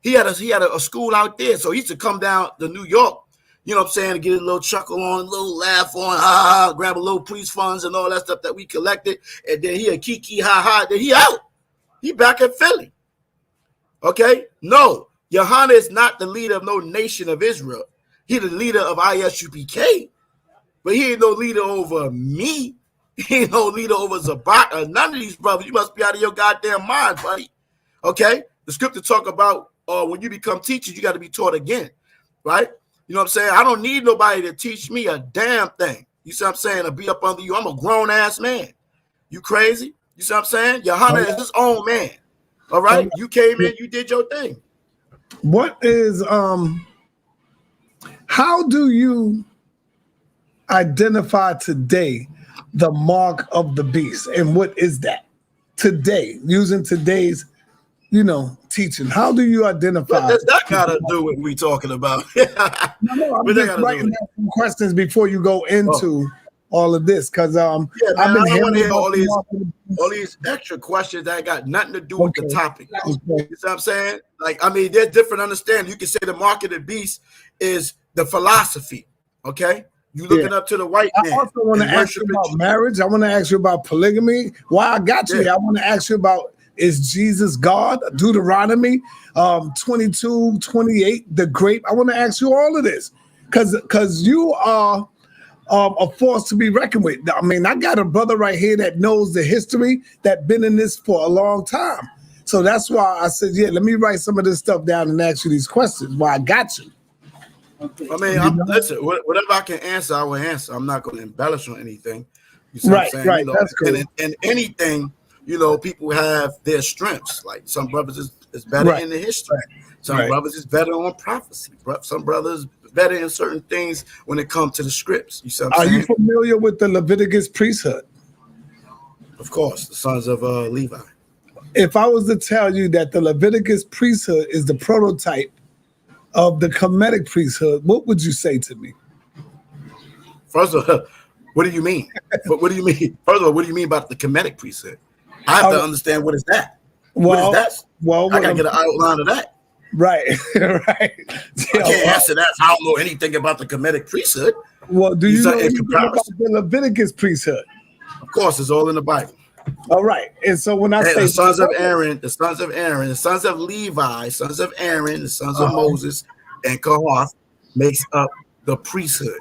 He had a school out there, so he used to come down to New York. You know what I'm saying? To get a little chuckle on, a little laugh on, grab a little police funds and all that stuff that we collected, and then he a kiki then he out. He back at Philly. Okay? No, YAHAWAH is not the leader of no nation of Israel. He the leader of ISUPK. but he ain't no leader over me. He ain't no leader over Zabak or none of these brothers. You must be out of your goddamn mind, buddy. Okay? The scripture talk about when you become teachers, you got to be taught again, right? You know what I'm saying? I don't need nobody to teach me a damn thing. You see what I'm saying? To be up under you. I'm a grown-ass man. You crazy? You see what I'm saying? Yohana is his own man. All right? You came in, you did your thing. What is, how do you identify today the mark of the beast, and what is that today, using today's teaching? How do you identify? What does that got to do with what we talking about? No, I'm just writing down some questions before you go into all of this, because I've been I don't want to hear all these extra questions that got nothing to do with the topic. You know what I'm saying? Like, I mean, there's different understanding. You can say the mark of the beast is the philosophy. Okay. You looking up to the white man. I also want to ask you about marriage. I want to ask you about polygamy. Why I got you here, I want to ask you about, is Jesus God? Deuteronomy 22:28, the grape. I want to ask you all of this because you are a force to be reckoned with. I mean, I got a brother right here that knows the history, that been in this for a long time. So that's why I said, yeah, let me write some of this stuff down and ask you these questions. Why I got you. I mean, listen, whatever I can answer, I will answer. I'm not going to embellish on anything. You see what I'm saying? Right. That's cool. And anything, people have their strengths. Like some brothers is better in the history. Some brothers is better on prophecy. Some brothers better in certain things when it comes to the scripts. You see what I'm saying? Are you familiar with the Leviticus priesthood? Of course, the sons of Levi. If I was to tell you that the Leviticus priesthood is the prototype of the Kemetic priesthood, what would you say to me? First of all, what do you mean? What do you mean? First of all, what do you mean about the Kemetic priesthood? I have to understand what is that. Well, what is that? Well, I gotta get an outline of that. Right. I can't answer that. I don't know anything about the Kemetic priesthood. Well, do you know anything about the Leviticus priesthood? Of course, it's all in the Bible. All right. And so when I say the sons of Aaron, the sons of Aaron, the sons of Levi, sons of Aaron, the sons of Moses, and Kohath makes up the priesthood.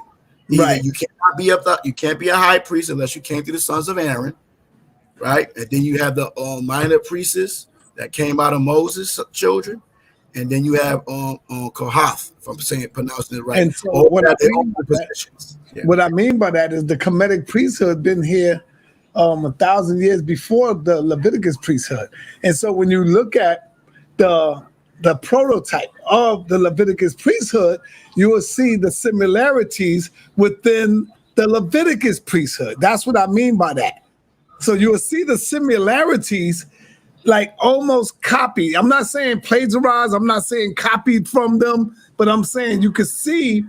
Right. You cannot be you can't be a high priest unless you came through the sons of Aaron. Right. And then you have the minor priests that came out of Moses' children. And then you have Kohath, if I'm pronouncing it right. And so what I mean by that is the Kemetic priesthood been here 1,000 years before the Leviticus priesthood. And so when you look at the prototype of the Leviticus priesthood, you will see the similarities within the Leviticus priesthood. That's what I mean by that. So you will see the similarities like almost copied. I'm not saying plagiarized. I'm not saying copied from them, but I'm saying you can see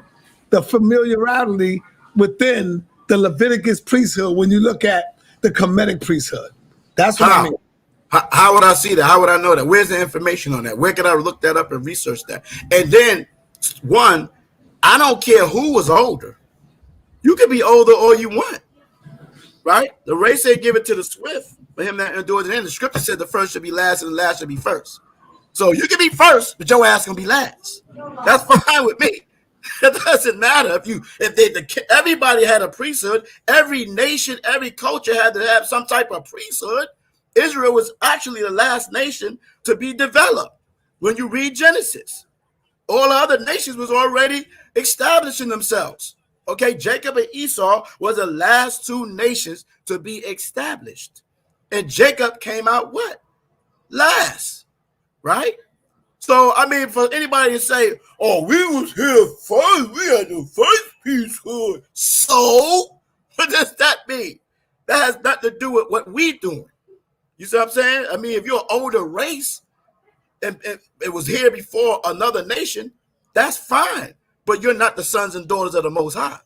the familiarity within the Leviticus priesthood when you look at the Kemetic priesthood. That's what I mean. How would I see that? How would I know that? Where's the information on that? Where could I look that up and research that? And then, one, I don't care who was older. You can be older all you want, right? The race said give it to the swift for him that endures it. And the scripture said the first should be last and the last should be first. So you can be first, but your ass gonna be last. That's fine with me. It doesn't matter everybody had a priesthood. Every nation, every culture had to have some type of priesthood. Israel was actually the last nation to be developed. When you read Genesis, all other nations was already establishing themselves. Okay, Jacob and Esau was the last two nations to be established, and Jacob came out what? Last, right? So, I mean, for anybody to say, oh, we was here first, we had the first priesthood. So, what does that mean? That has nothing to do with what we doing. You see what I'm saying? I mean, if you're an older race and it was here before another nation, that's fine. But you're not the sons and daughters of the Most High.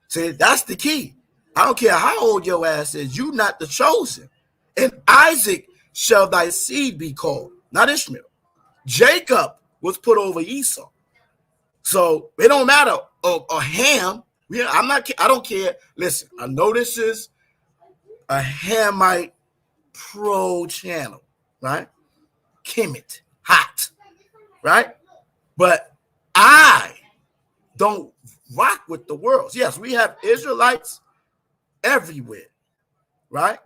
See, that's the key. I don't care how old your ass is. You're not the chosen. And Isaac shall thy seed be called, not Ishmael. Jacob was put over Esau. So it don't matter. A Ham. I don't care. Listen, I know this is a Hamite pro channel, right? Kemet, hot, right? But I don't rock with the world. Yes, we have Israelites everywhere, right?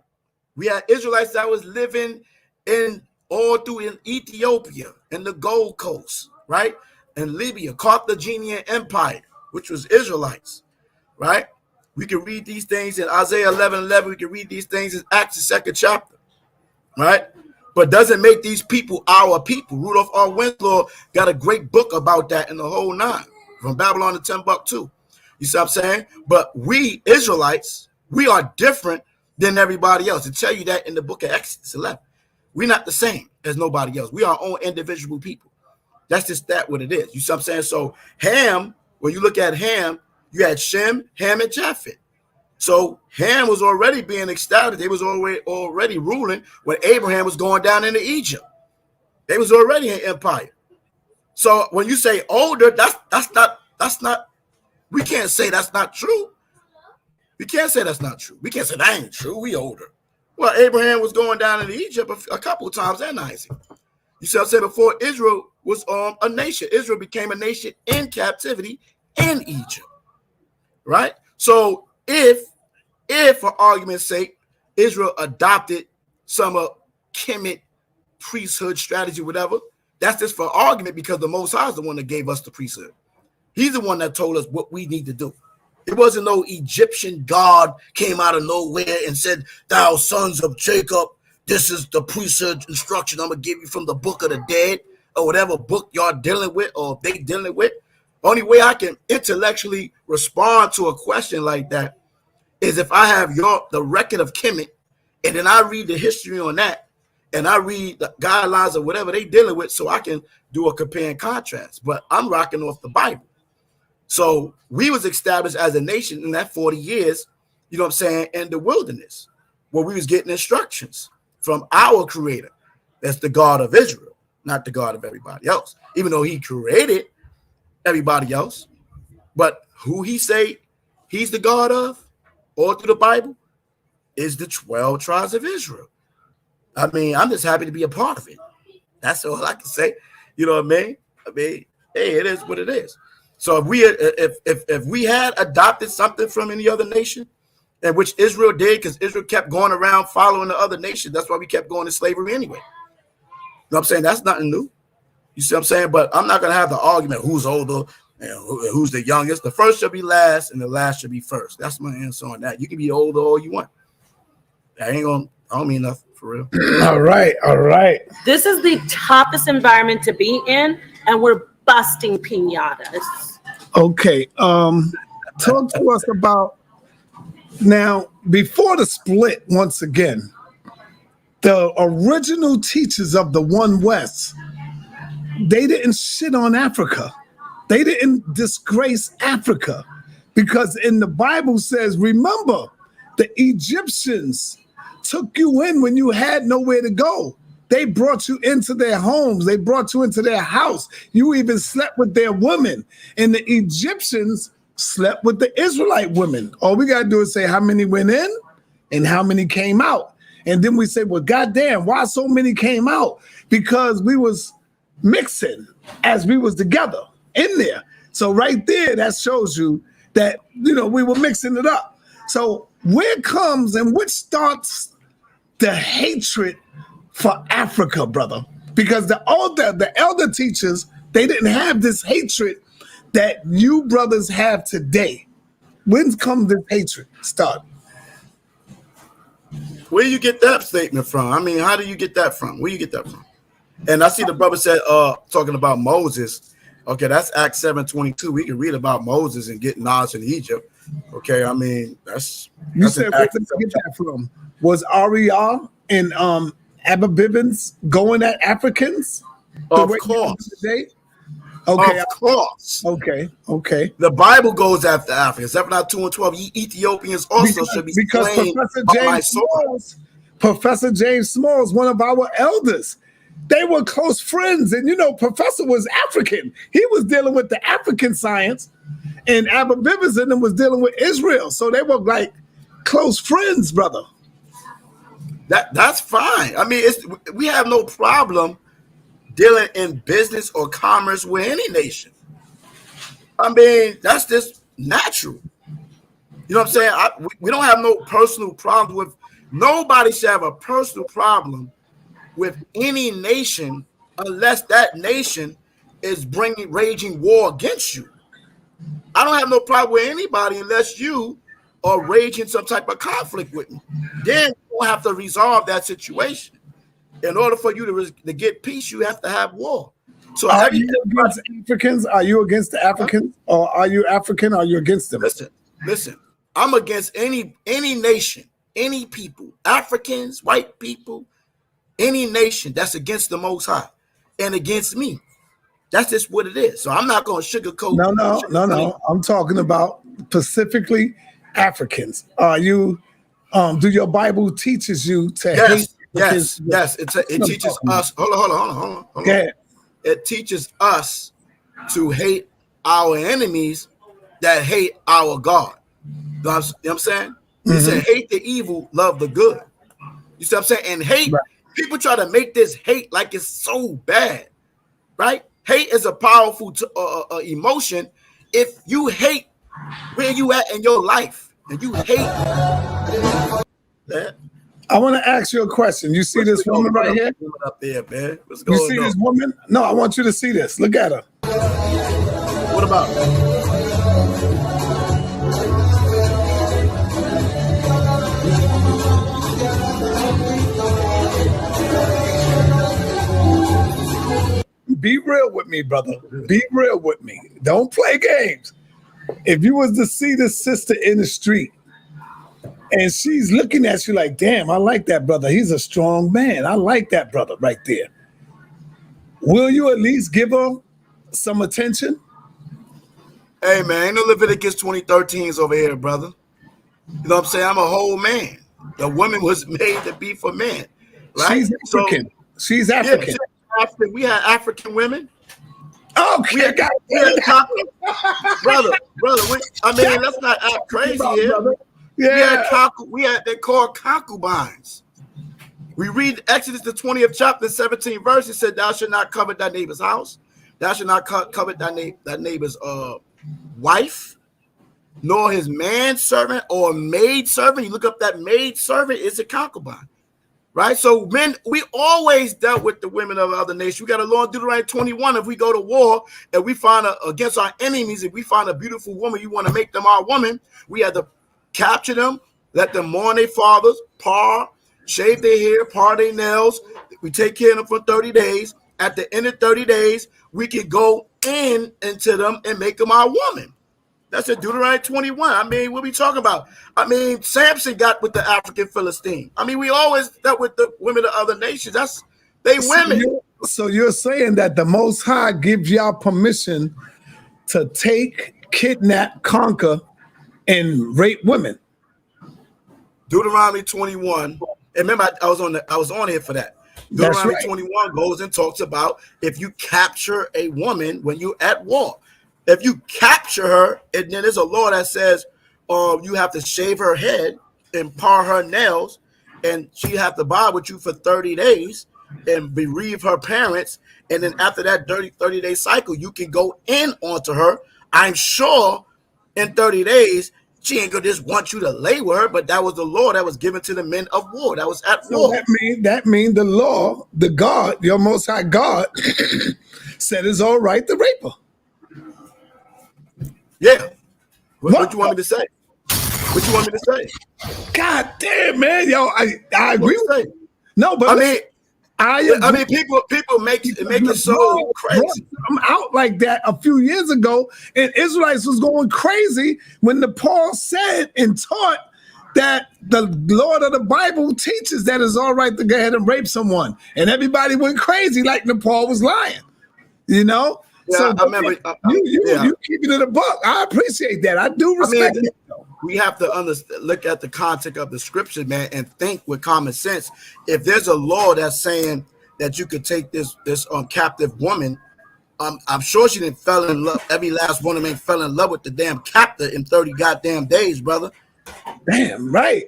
We had Israelites that was living all through in Ethiopia, in the Gold Coast, right? In Libya, Carthaginian Empire, which was Israelites, right? We can read these things in Isaiah 11:11. We can read these things in Acts, the 2nd chapter, right? But doesn't make these people our people. Rudolph R. Winslow got a great book about that in the whole 9, from Babylon to Timbuktu. You see what I'm saying? But we Israelites, we are different than everybody else. To tell you that in the book of Exodus 11, we're not the same as nobody else. We are our own individual people. That's just what it is. You see what I'm saying? So Ham, when you look at Ham, you had Shem, Ham, and Japheth. So Ham was already being established. They was already ruling when Abraham was going down into Egypt. They was already an empire. So when you say older, that's not. We can't say that's not true. We can't say that's not true. We can't say that ain't true. We older. Well, Abraham was going down into Egypt a couple of times, and Isaac. You see what I'm saying? Before Israel was a nation, Israel became a nation in captivity in Egypt, right? So if for argument's sake, Israel adopted some Kemet priesthood strategy, whatever, that's just for argument, because the Most High is the one that gave us the priesthood. He's the one that told us what we need to do. It wasn't no Egyptian god came out of nowhere and said, "Thou sons of Jacob, this is the priesthood instruction I'm going to give you from the book of the dead," or whatever book y'all dealing with or they dealing with. Only way I can intellectually respond to a question like that is if I have the record of Kemet, and then I read the history on that, and I read the guidelines of whatever they dealing with, so I can do a compare and contrast. But I'm rocking off the Bible. So we was established as a nation in that 40 years, you know what I'm saying, in the wilderness, where we was getting instructions from our creator. That's the God of Israel, not the God of everybody else, even though he created everybody else. But who he say he's the God of, all through the Bible, is the 12 tribes of Israel. I mean, I'm just happy to be a part of it. That's all I can say. You know what I mean? Hey, it is what it is. So if we had adopted something from any other nation, and which Israel did, because Israel kept going around following the other nations, that's why we kept going to slavery anyway. You know what I'm saying? That's nothing new. You see what I'm saying? But I'm not going to have the argument who's older and who's the youngest. The first should be last, and the last should be first. That's my answer on that. You can be older all you want. I don't mean nothing for real. All right. This is the toughest environment to be in, and we're busting piñatas. Okay. Talk to us about now, before the split, once again, the original teachers of the One West, they didn't shit on Africa. They didn't disgrace Africa, because in the Bible says, remember, the Egyptians took you in when you had nowhere to go. They brought you into their homes. They brought you into their house. You even slept with their women. And the Egyptians slept with the Israelite women. All we got to do is say how many went in and how many came out. And then we say, well, goddamn, why so many came out? Because we was mixing as we was together in there. So right there, that shows you that, we were mixing it up. So where comes and which starts the hatred for Africa, brother? Because the elder teachers, they didn't have this hatred that you brothers have today. When comes this hatred start? Where you get that statement from? I mean, how do you get that from? Where you get that from? And I see the brother said, talking about Moses. Okay, that's Acts 7:22. We can read about Moses and getting knowledge in Egypt. Okay, I mean, that's said, where did you get that from? Was Ariel and Abba Bibbins going at Africans? Of course. Okay. Of course. Okay. The Bible goes after Africans. Zephaniah 2:12. Ethiopians also should be slain by my sword. Professor James Smalls, one of our elders, they were close friends. And Professor was African. He was dealing with the African science, and Abba Bibbins and them was dealing with Israel. So they were like close friends, brother. That's fine. I mean, we have no problem dealing in business or commerce with any nation. I mean, that's just natural. You know what I'm saying? We don't have no personal problem with, nobody should have a personal problem with any nation unless that nation is raging war against you. I don't have no problem with anybody unless you are raging some type of conflict with me. Then you have to resolve that situation. In order for you to get peace, you have to have war. So are you against Africans? Are you against the Africans? Or are you African? Are you against them? Listen. I'm against any nation, any people, Africans, white people, any nation that's against the Most High and against me. That's just what it is. So I'm not going to sugarcoat. No. I'm talking about specifically Africans. Are you? Do your Bible teaches you to hate? Yes. It teaches us. Hold on. Okay. It teaches us to hate our enemies that hate our God. You know what I'm saying? He said, hate the evil, love the good. You see what I'm saying? And hate, people try to make this hate like it's so bad, right? Hate is a powerful emotion. If you hate where you at in your life and you hate that. I want to ask you a question. You see this woman right here? Up there, man. What's going on? You see this woman? No, I want you to see this. Look at her. What about her? Be real with me, brother. Be real with me. Don't play games. If you was to see this sister in the street and she's looking at you like, damn, I like that brother. He's a strong man. I like that brother right there. Will you at least give her some attention? Hey, man, ain't no Leviticus 20:13s over here, brother. You know what I'm saying? I'm a whole man. The woman was made to be for men. Right? She's African. She's African. Yeah, we had African women. Okay, we had brother. Let's not act crazy here. Yeah, we had they called concubines. We read Exodus the 20th chapter, 17th verse. It said, "Thou shalt not covet thy neighbor's house. Thou shalt not covet thy neighbor's wife, nor his manservant or maid servant." You look up that maid servant is a concubine. Right, so men, we always dealt with the women of other nations. We got a law in Deuteronomy 21. If we go to war and we find against our enemies, if we find a beautiful woman, you want to make them our woman, we have to capture them, let them mourn their fathers, shave their hair, their nails. We take care of them for 30 days. At the end of 30 days, we can go into them and make them our woman. That's in Deuteronomy 21. I mean, what we talking about? I mean, Samson got with the African Philistine. I mean, we always dealt with the women of other nations. They women. So you're saying that the Most High gives y'all permission to take, kidnap, conquer, and rape women? Deuteronomy 21. And remember, I was on here for that. Deuteronomy 21 goes and talks about if you capture a woman when you're at war. If you capture her, and then there's a law that says you have to shave her head and par her nails, and she have to abide with you for 30 days and bereave her parents. And then after that 30-day cycle, you can go in onto her. I'm sure in 30 days, she ain't gonna just want you to lay with her, but that was the law that was given to the men of war. That was at war. That mean the law, the God, your Most High God, said it's all right to rape her. Yeah. What you want me to say? What you want me to say? God damn, man, yo, I agree with you. No, but I mean, people make it so crazy. I'm out like that a few years ago, and Israelites was going crazy when Paul said and taught that the Lord of the Bible teaches that it's all right to go ahead and rape someone, and everybody went crazy like Paul was lying, you know. Yeah, so I remember you keeping it a buck. I appreciate that. I do respect it. We have to look at the context of the scripture, man, and think with common sense. If there's a law that's saying that you could take this captive woman, I'm sure she didn't fell in love. Every last one of them fell in love with the damn captor in 30 goddamn days, brother. Damn right.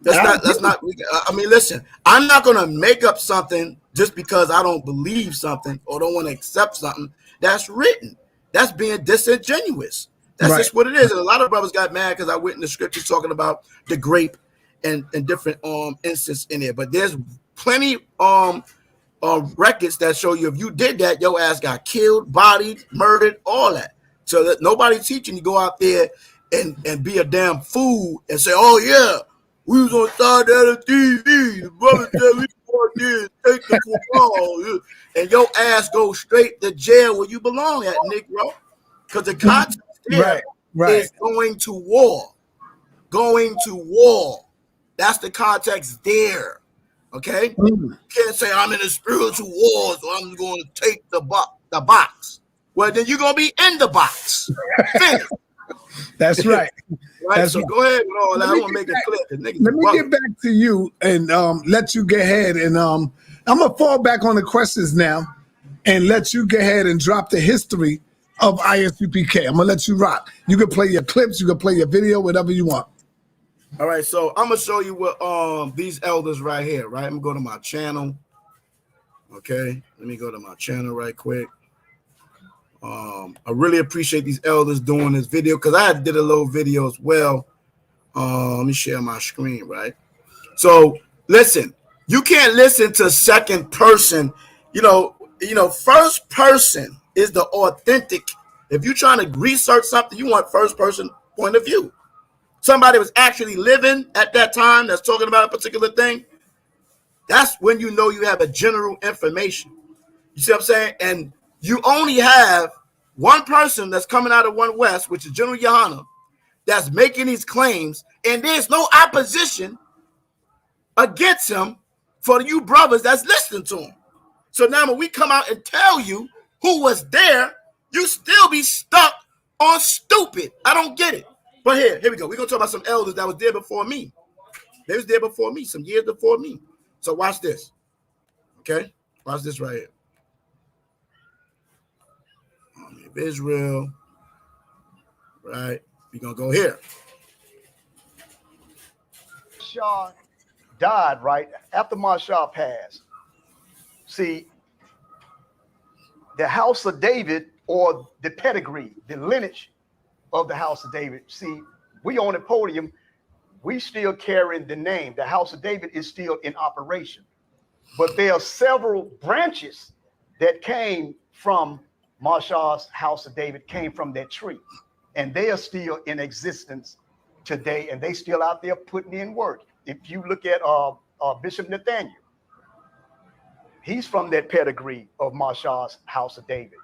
That's not. I mean, listen. I'm not gonna make up something just because I don't believe something or don't want to accept something that's written. That's being disingenuous. That's just what it is. And a lot of brothers got mad because I went in the scriptures talking about the grape and different instances in there. But there's plenty records that show you if you did that, your ass got killed, bodied, murdered, all that. So that nobody teaching you go out there and be a damn fool and say, oh yeah, we was on side of the TV. The brother said we want this, take the football, and your ass go straight to jail where you belong at, Negro. Because the context there is going to war. Going to war. That's the context there. Okay? You can't say I'm in a spiritual war, so I'm going to take the box. Well, then you're going to be in the box. That's right. That's so right. Go ahead with all that. I want to make it clear. Let me get back to you and let you get ahead. And I'm going to fall back on the questions now and let you get ahead and drop the history of ISUPK. I'm going to let you rock. You can play your clips. You can play your video, whatever you want. All right, so I'm gonna show you what these elders right here, right? I'm gonna go to my channel. Okay, let me go to my channel right quick. I really appreciate these elders doing this video because I did a little video as well. Let me share my screen, right? So listen, you can't listen to second person. You know, first person is the authentic. If you're trying to research something, you want first person point of view. Somebody was actually living at that time that's talking about a particular thing. That's when you know you have a general information. You see what I'm saying? And you only have one person that's coming out of One West, which is General YAHAWAH, that's making these claims, and there's no opposition against him for you brothers that's listening to him. So now when we come out and tell you who was there, you still be stuck on stupid. I don't get it. But here we go. We're going to talk about some elders that was there before me. They was there before me, some years before me. So watch this. Okay? Watch this right here. Army of Israel. Right? We're going to go here. Shah died, right? After Maharawchaa passed. See, the house of David, or the pedigree, the lineage of the house of David. See, we on the podium, we still carrying the name. The house of David is still in operation. But there are several branches that came from Maharawcha's house of David, came from that tree. And they are still in existence today, and they still out there putting in work. If you look at Bishop Nathaniel, he's from that pedigree of Maharawcha's house of David.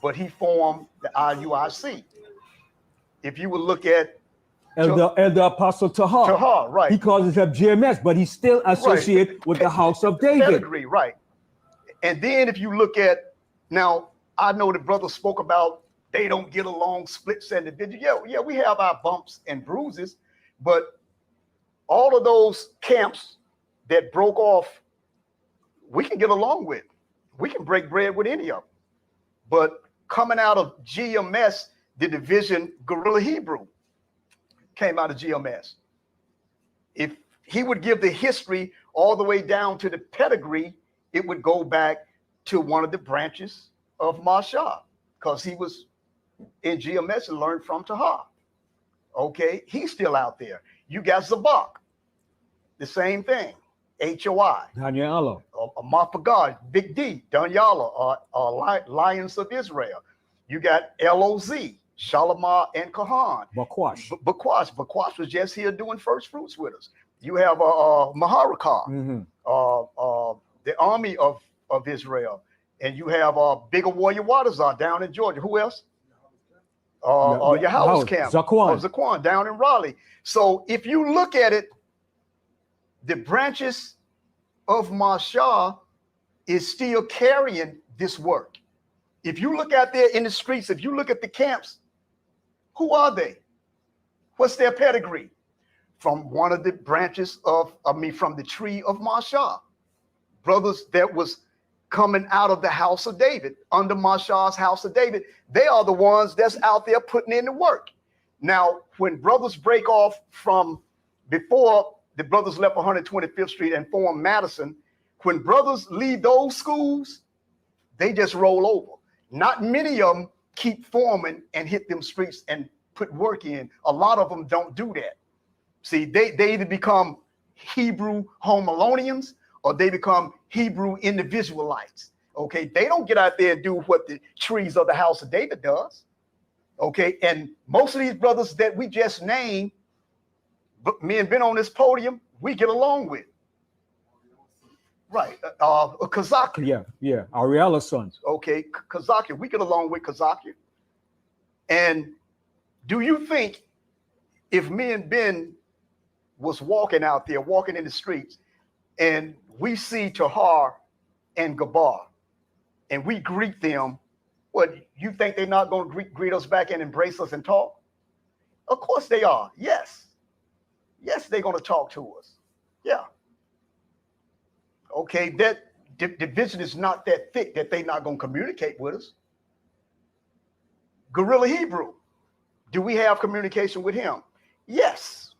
But he formed the IUIC. If you would look at Elder Apostle Tahar, right? He calls himself GMS, but he's still associated with the house of David. Pedigree, right? And then if you look at, now I know the brother spoke about they don't get along, splits and divisions. Yeah, we have our bumps and bruises, but all of those camps that broke off, we can get along with. We can break bread with any of them. But coming out of GMS, the division Guerrilla Hebrew came out of GMS. If he would give the history all the way down to the pedigree, it would go back to one of the branches of Maharawchaa, because he was in GMS and learned from Tahar. Okay, he's still out there. You got Zabak, the same thing. HOI, Danyala, Mafagad, Big D, Danyala, Lions of Israel. You got LOZ, Shalimar and Kahan. Bakwash. Bakwash was just here doing first fruits with us. You have Maharawchaa, the army of Israel. And you have Bigger Warrior Watazar down in Georgia. Who else? Yahawah's camp. Zaquan down in Raleigh. So if you look at it, the branches of Maharawchaa is still carrying this work. If you look out there in the streets, if you look at the camps, who are they? What's their pedigree? From one of the branches from the tree of Maharawchaa. Brothers that was coming out of the house of David, under Maharawchá's house of David. They are the ones that's out there putting in the work. Now, when brothers break off from before the brothers left 125th Street and formed Madison, when brothers leave those schools, they just roll over. Not many of them keep forming and hit them streets and put work in. A lot of them don't do that. See, they either become Hebrew Home Alonians or they become Hebrew Individualites. Okay, they don't get out there and do what the trees of the house of David does. Okay, and most of these brothers that we just named, me and Ben on this podium, we get along with. Right, Kazaki. Yeah, Ariela's sons. Okay, Kazaki, we get along with Kazaki. And do you think if me and Ben was walking out there, walking in the streets, and we see Tahar and Gabar, and we greet them, what, you think they're not going to greet us back and embrace us and talk? Of course they are. Yes, they're going to talk to us. Yeah. Okay, that division is not that thick that they're not going to communicate with us. Gorilla Hebrew, do we have communication with him? Yes.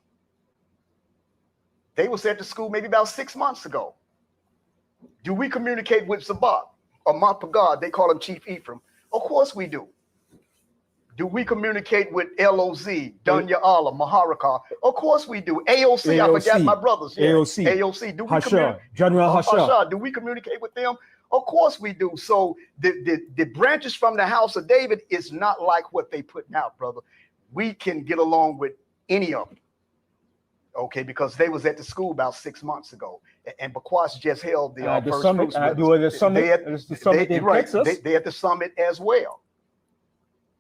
They was at the school maybe about 6 months ago. Do we communicate with Zabak or Mapagad? They call him Chief Ephraim. Of course we do. Do we communicate with LOZ, Dunya Allah, Maharawchaa? Of course we do. AOC, I forgot my brothers. Yeah. AOC. Do we General Hasha. Do we communicate with them? Of course we do. So the branches from the house of David is not like what they putting out, brother. We can get along with any of them. Okay, because they was at the school about 6 months ago, and Bakwas just held the first summit. They at the summit as well.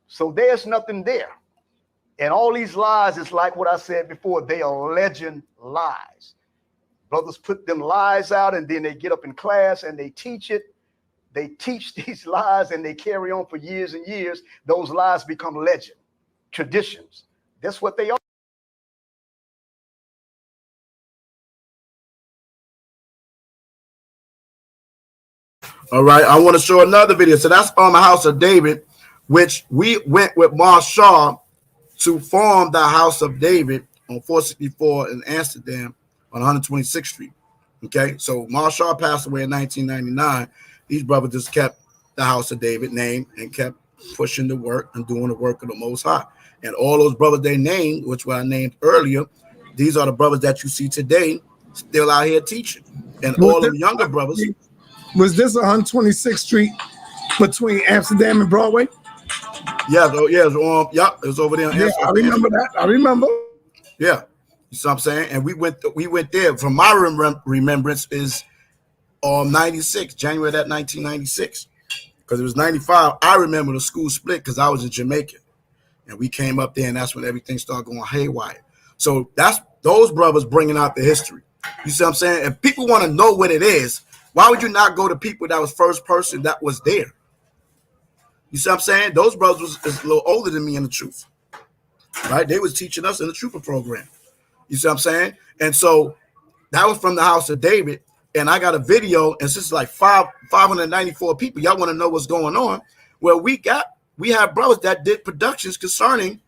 So there's nothing there, and all these lies is like what I said before. They are legend lies. Brothers put them lies out, and then they get up in class and they teach it. They teach these lies, and they carry on for years and years. Those lies become legend, traditions. That's what they are. All right, I want to show another video. So that's on the house of David, which we went with Maharawchaa to form the house of David on 464 in Amsterdam on 126th Street. Okay, so Maharawchaa passed away in 1999. These brothers just kept the house of David name and kept pushing the work and doing the work of the Most High. And all those brothers they named, which I named earlier, these are the brothers that you see today still out here teaching. And all the younger brothers. Was this 126th Street between Amsterdam and Broadway? Yeah, it was over there. Yeah, I remember that. I remember. Yeah, you see what I'm saying? And we went there. From my remembrance is 96, January of that 1996, because it was 95. I remember the school split because I was in Jamaica, and we came up there, and that's when everything started going haywire. So that's those brothers bringing out the history. You see what I'm saying? If people want to know what it is, why would you not go to people that was first person that was there? You see what I'm saying? Those brothers was a little older than me in the truth, right? They was teaching us in the trooper program. You see what I'm saying? And so that was from the house of David. And I got a video, and this is like 594 people. Y'all want to know what's going on? Well, we have brothers that did productions concerning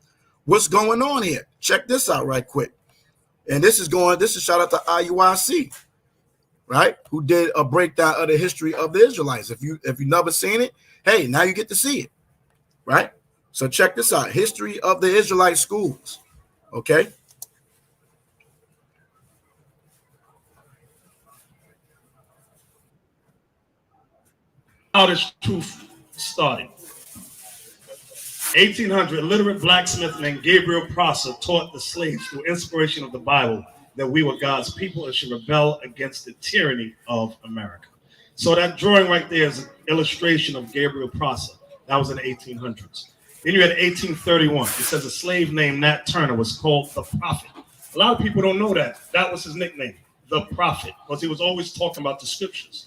what's going on here. Check this out right quick. And this is shout out to IUIC, right? Who did a breakdown of the history of the Israelites. If you never seen it, hey, now you get to see it, right? So check this out. History of the Israelite schools. Okay. How this truth started. 1800, a literate blacksmith named Gabriel Prosser taught the slaves through inspiration of the Bible that we were God's people and should rebel against the tyranny of America. So that drawing right there is an illustration of Gabriel Prosser. That was in the 1800s. Then you had 1831. It says a slave named Nat Turner was called the Prophet. A lot of people don't know that. That was his nickname, the Prophet, because he was always talking about the scriptures.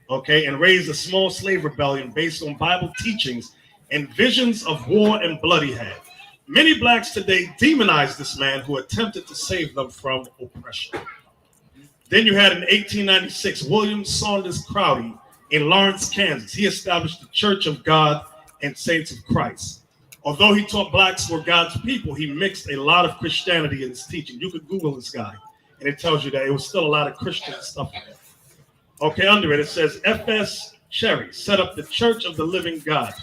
Okay, and raised a small slave rebellion based on Bible teachings and visions of war and blood he had. Many blacks today demonize this man who attempted to save them from oppression. Then you had in 1896, William Saunders Crowdy in Lawrence, Kansas. He established the Church of God and Saints of Christ. Although he taught blacks were God's people, he mixed a lot of Christianity in his teaching. You could Google this guy, and it tells you that it was still a lot of Christian stuff in there. Okay, under it says F.S. Cherry set up the Church of the Living God.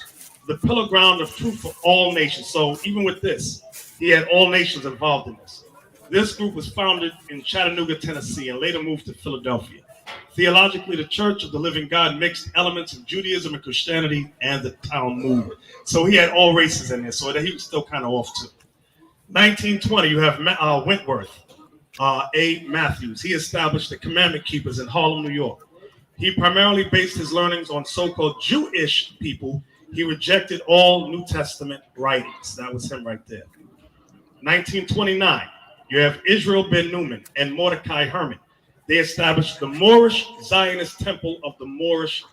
the pillar ground of truth for all nations. So even with this, he had all nations involved in this. This group was founded in Chattanooga, Tennessee, and later moved to Philadelphia. Theologically, the Church of the Living God mixed elements of Judaism and Christianity and the Talmud. So he had all races in there, so that he was still kind of off too. 1920, you have Wentworth A. Matthews. He established the Commandment Keepers in Harlem, New York. He primarily based his learnings on so-called Jewish people. He rejected all New Testament writings. That was him right there. 1929, you have Israel Ben Newman and Mordecai Herman. They established the Moorish Zionist Temple of the Moorish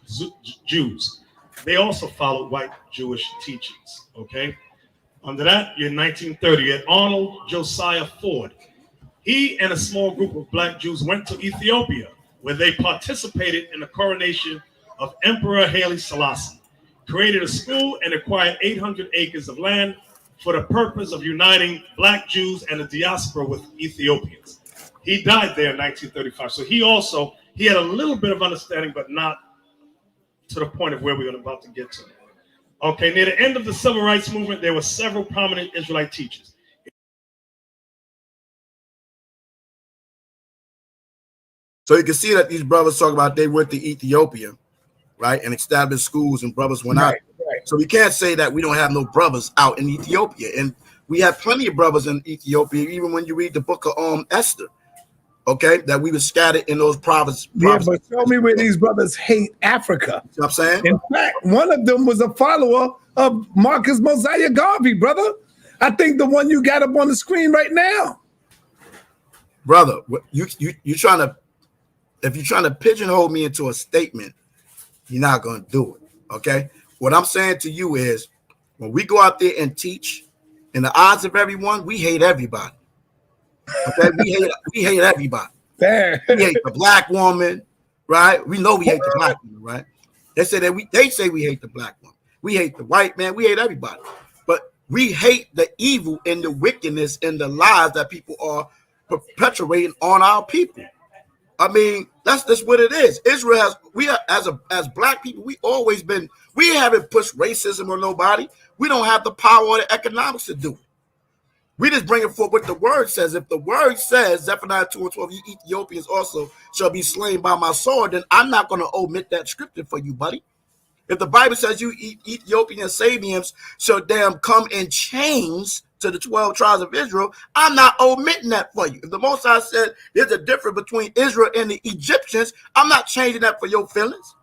Jews. They also followed white Jewish teachings, okay? Under that, you're in 1930, you had Arnold Josiah Ford. He and a small group of black Jews went to Ethiopia, where they participated in the coronation of Emperor Haile Selassie, created a school, and acquired 800 acres of land for the purpose of uniting black Jews and the diaspora with Ethiopians. He died there in 1935. So he had a little bit of understanding, but not to the point of where we're about to get to. Okay, near the end of the Civil Rights Movement, there were several prominent Israelite teachers. So you can see that these brothers talk about they went to Ethiopia, right, and established schools, and brothers went out. Right. So we can't say that we don't have no brothers out in Ethiopia, and we have plenty of brothers in Ethiopia. Even when you read the book of Esther, okay, that we were scattered in those provinces. Yeah, but show me where these brothers hate Africa. You know what I'm saying? In fact, one of them was a follower of Marcus Mosiah Garvey, brother. I think the one you got up on the screen right now. Brother, you're trying to, if you're trying to pigeonhole me into a statement, you're not going to do it, okay? What I'm saying to you is, when we go out there and teach, in the eyes of everyone, we hate everybody. Okay, we hate everybody. There. We hate the black woman, right? We know we hate the black woman, right? They say we hate the black woman. We hate the white man. We hate everybody. But we hate the evil and the wickedness and the lies that people are perpetuating on our people. I mean, that's just what it is. Israel as black people, we haven't pushed racism on nobody. We don't have the power or the economics to do it. We just bring it forth what the word says. If the word says, Zephaniah 2:12, you Ethiopians also shall be slain by my sword, then I'm not going to omit that scripture for you, buddy. If the Bible says you Ethiopian Sabians shall come in chains to the 12 tribes of Israel, I'm not omitting that for you. If the Most High said there's a difference between Israel and the Egyptians, I'm not changing that for your feelings.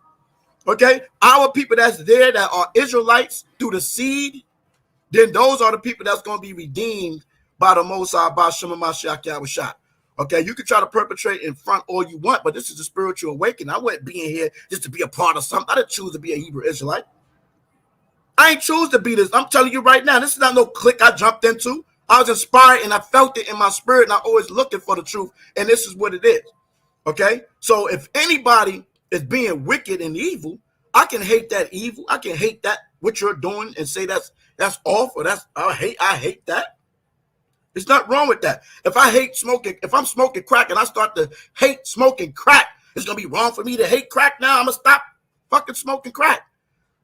Okay? Our people that's there that are Israelites through the seed, then those are the people that's going to be redeemed by the Most High, by SHAM, MASHAYACH, YAHAWASHI. Okay, you can try to perpetrate in front all you want, but this is a spiritual awakening. I wasn't being here just to be a part of something. I didn't choose to be a Hebrew Israelite. I ain't choose to be this. I'm telling you right now, this is not no clique I jumped into. I was inspired and I felt it in my spirit, and I always looking for the truth, and this is what it is. Okay, so if anybody is being wicked and evil, I can hate that evil. I can hate that what you're doing and say that's off, or I hate that. There's nothing wrong with that. If I hate smoking, if I'm smoking crack and I start to hate smoking crack, it's gonna be wrong for me to hate crack now. I'm gonna stop fucking smoking crack.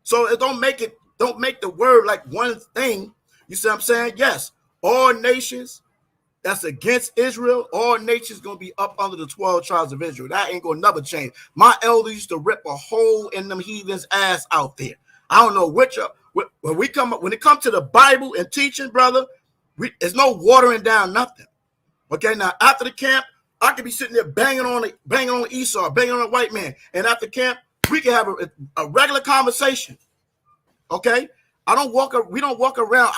So it don't make the word like one thing. You see what I'm saying? Yes, all nations that's against Israel, all nations gonna be up under the 12 tribes of Israel. That ain't gonna never change. My elder used to rip a hole in them heathens' ass out there. I don't know when it comes to the Bible and teaching, brother, there's no watering down nothing. Okay, now after the camp, I could be sitting there banging on Esau, banging on a white man, and after camp, we can have a regular conversation. Okay, we don't walk around.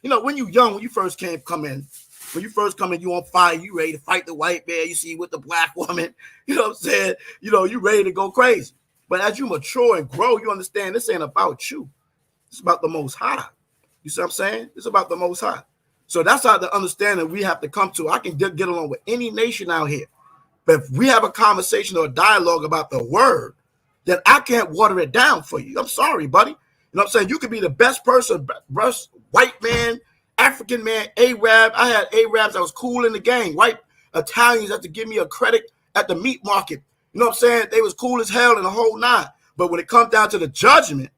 When you young, when you first come in, you on fire, you ready to fight the white man. You see with the black woman, you know what I'm saying? You ready to go crazy. But as you mature and grow, you understand this ain't about you. It's about the Most High. You see what I'm saying? It's about the Most High. So that's how the understanding we have to come to. I can get along with any nation out here. But if we have a conversation or a dialogue about the word, then I can't water it down for you. I'm sorry, buddy. You know what I'm saying? You could be the best person, best white man, African man, Arab. I had Arabs that was cool in the gang. White Italians had to give me a credit at the meat market. You know what I'm saying? They was cool as hell in the whole nine. But when it comes down to the judgment,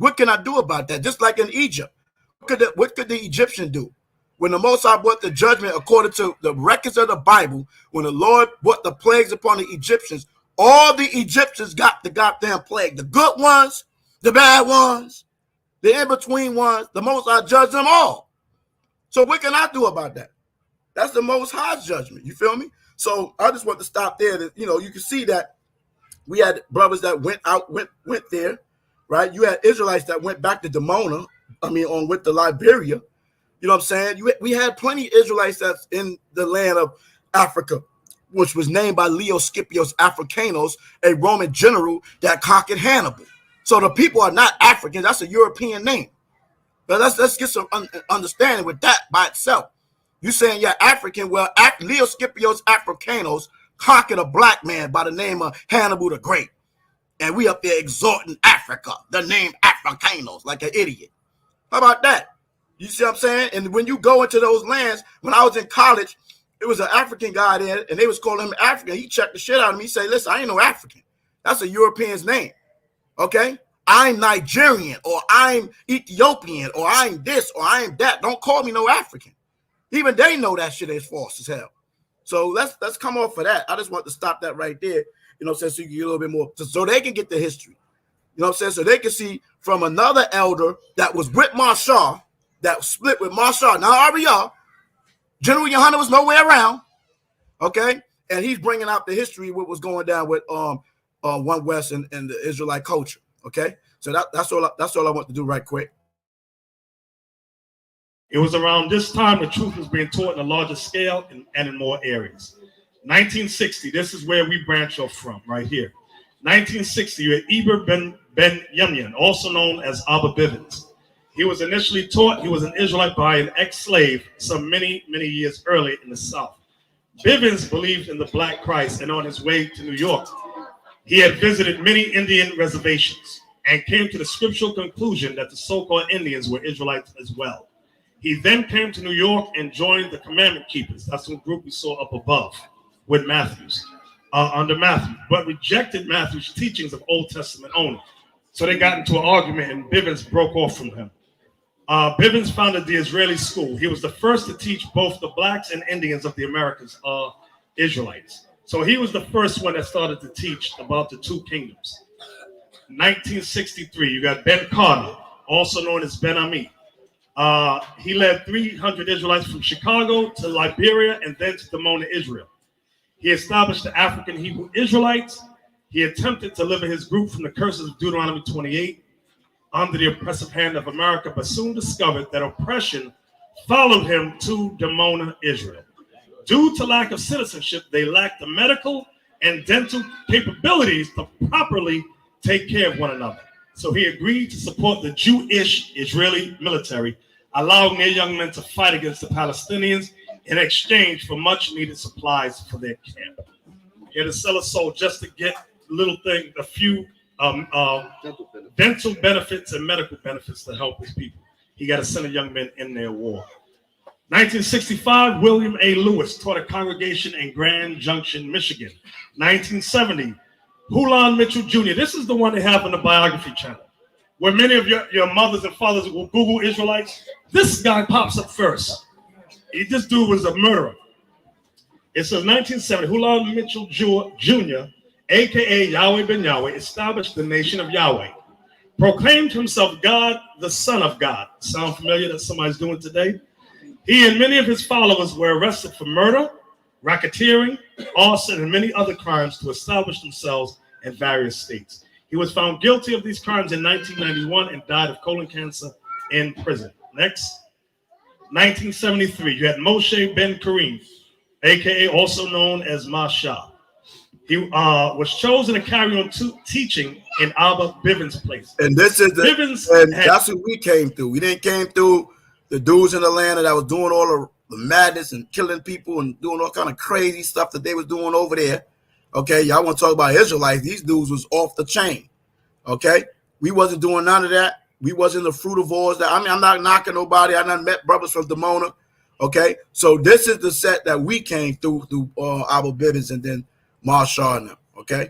What can I do about that? Just like in Egypt, what could the Egyptian do? When the Most High brought the judgment according to the records of the Bible, when the Lord brought the plagues upon the Egyptians, all the Egyptians got the goddamn plague. The good ones, the bad ones, the in-between ones, the Most High judged them all. So what can I do about that? That's the Most High's judgment. You feel me? So I just want to stop there. That, you know, you can see that we had brothers that went there, right? You had Israelites that went back to Dimona, on with the Liberia. You know what I'm saying? We had plenty of Israelites that's in the land of Africa, which was named by Leo Scipio's Africanos, a Roman general that conquered Hannibal. So the people are not Africans. That's a European name. But let's get some understanding with that by itself. You saying you're African? Well, Leo Scipio's Africanos conquered a black man by the name of Hannibal the Great. And we up there exhorting Africa, the name Africanos, like an idiot. How about that? You see what I'm saying? And when you go into those lands, when I was in college, it was an African guy there, and they was calling him African. He checked the shit out of me. He said, listen, I ain't no African. That's a European's name. Okay? I'm Nigerian, or I'm Ethiopian, or I'm this, or I'm that. Don't call me no African. Even they know that shit is false as hell. So let's come off of that. I just want to stop that right there. You know what I'm saying? So you can get a little bit more, so they can get the history. You know what I'm saying? So they can see from another elder that was with Maharawchaa, that split with Maharawchaa. Now, RBR, General Yohana was nowhere around, okay? And he's bringing out the history of what was going down with One West and the Israelite culture, okay? So that's all I want to do right quick. It was around this time the truth was being taught on a larger scale and in more areas. 1960, this is where we branch off from, right here. 1960, you had Eber Ben Yemyan, also known as Abba Bivens. He was initially taught he was an Israelite by an ex-slave some many years earlier in the South. Bivens believed in the Black Christ, and on his way to New York, he had visited many Indian reservations and came to the scriptural conclusion that the so-called Indians were Israelites as well. He then came to New York and joined the Commandment Keepers. That's the group we saw up above with Matthews, under Matthew, but rejected Matthew's teachings of Old Testament only. So they got into an argument, and Bivens broke off from him. Bivens founded the Israeli school. He was the first to teach both the blacks and Indians of the Americas are Israelites. So he was the first one that started to teach about the two kingdoms. 1963, you got Ben Carter, also known as Ben Ami. He led 300 Israelites from Chicago to Liberia and then to Dimona, Israel. He established the African Hebrew Israelites. He attempted to deliver his group from the curses of Deuteronomy 28 under the oppressive hand of America, but soon discovered that oppression followed him to Dimona, Israel. Due to lack of citizenship, they lacked the medical and dental capabilities to properly take care of one another. So he agreed to support the Jewish Israeli military, allowing their young men to fight against the Palestinians in exchange for much needed supplies for their camp. He had to sell his soul just to get a few dental benefits and medical benefits to help his people. He got to send a young men in their war. 1965, William A. Lewis taught a congregation in Grand Junction, Michigan. 1970, Hulan Mitchell Jr. This is the one they have on the biography channel, where many of your mothers and fathers will Google Israelites. This guy pops up first. This dude was a murderer. It says 1970, Hulan Mitchell Jr., a.k.a. Yahweh ben Yahweh, established the nation of Yahweh, proclaimed himself God, the Son of God. Sound familiar that somebody's doing today? He and many of his followers were arrested for murder, racketeering, arson, and many other crimes to establish themselves in various states. He was found guilty of these crimes in 1991 and died of colon cancer in prison. Next. 1973, you had Moshe Ben Kareem, a.k.a. also known as Maharawchaa. He was chosen to carry on teaching in Abba Bivens' place. And this is that's what we came through. We didn't came through the dudes in Atlanta that was doing all the madness and killing people and doing all kind of crazy stuff that they was doing over there. Okay, y'all want to talk about Israelites? These dudes was off the chain. Okay, we wasn't doing none of that. We wasn't the fruit of ours. I'm not knocking nobody. I done met brothers from Dimona. Okay, so this is the set that we came through Abba Bivens and then Maharawchaa and them. Okay,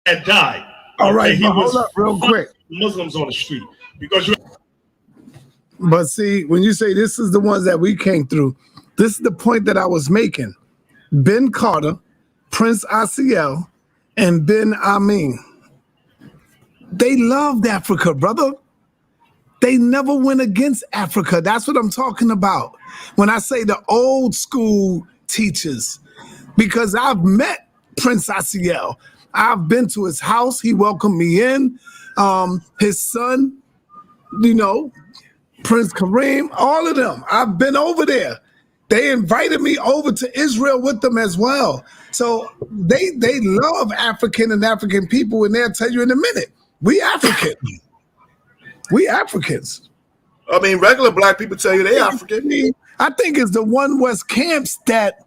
and died. All right, he but was hold up real quick. Muslims on the street because you. But see, when you say this is the ones that we came through, this is the point that I was making. Ben Carter, Prince Asiel, and Ben Amin. They loved Africa, brother. They never went against Africa. That's what I'm talking about. When I say the old school teachers, because I've met Prince Asiel. I've been to his house. He welcomed me in. His son, you know, Prince Kareem, all of them. I've been over there. They invited me over to Israel with them as well. So they love African and African people, and they'll tell you in a minute, we African. We Africans. I mean, regular black people tell you they African. I think it's the One West camps that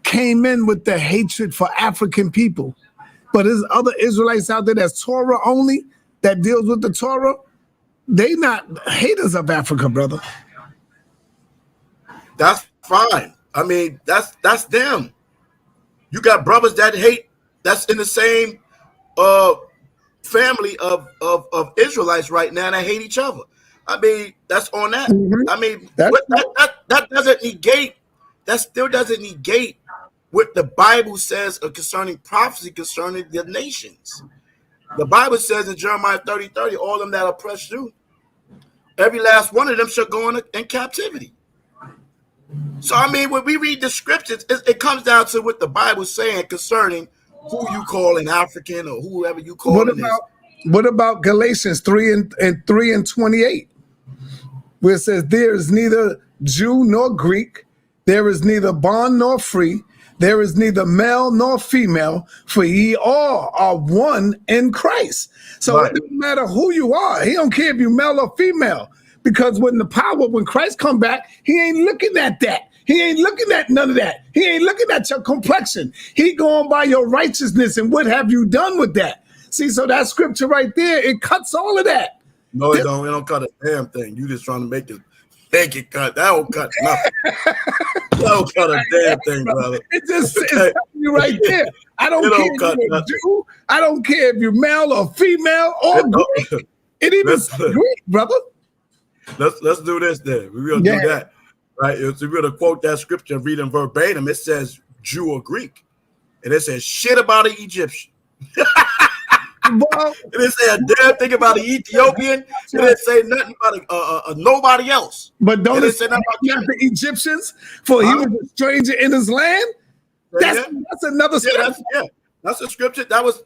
came in with the hatred for African people. But there's other Israelites out there that's Torah only, that deals with the Torah. They not haters of Africa, brother. That's fine. I mean, that's them. You got brothers that hate, that's in the same family of Israelites right now that hate each other. I mean, that's on that. I mean, that doesn't negate, that still doesn't negate what the Bible says concerning prophecy concerning the nations. The Bible says in Jeremiah 30:30, all them that oppress you, every last one of them shall go in captivity. So, I mean, when we read the scriptures, it comes down to what the Bible's saying concerning who you call an African or whoever you call What about Galatians 3:28, where it says, there is neither Jew nor Greek, there is neither bond nor free, there is neither male nor female, for ye all are one in Christ. So It doesn't matter who you are. He don't care if you're male or female, because when Christ come back, he ain't looking at that. He ain't looking at none of that. He ain't looking at your complexion. He going by your righteousness and what have you done with that. See, so that scripture right there, it cuts all of that. No, it don't. It don't cut a damn thing. You just trying to make it cut. That don't cut nothing. That don't cut a damn thing, brother. It just it's telling you right there. I don't care if you're a Jew. I don't care if you're male or female or Greek. It even Greek, brother. Let's do this then. We're gonna do that. Right? If we're gonna quote that scripture, read them verbatim, it says Jew or Greek. And it says shit about an Egyptian. It didn't say a damn thing about an Ethiopian. It didn't say nothing about nobody else. But don't it say nothing about the Egyptians? For he was a stranger in his land. That's another scripture. That's a scripture. That was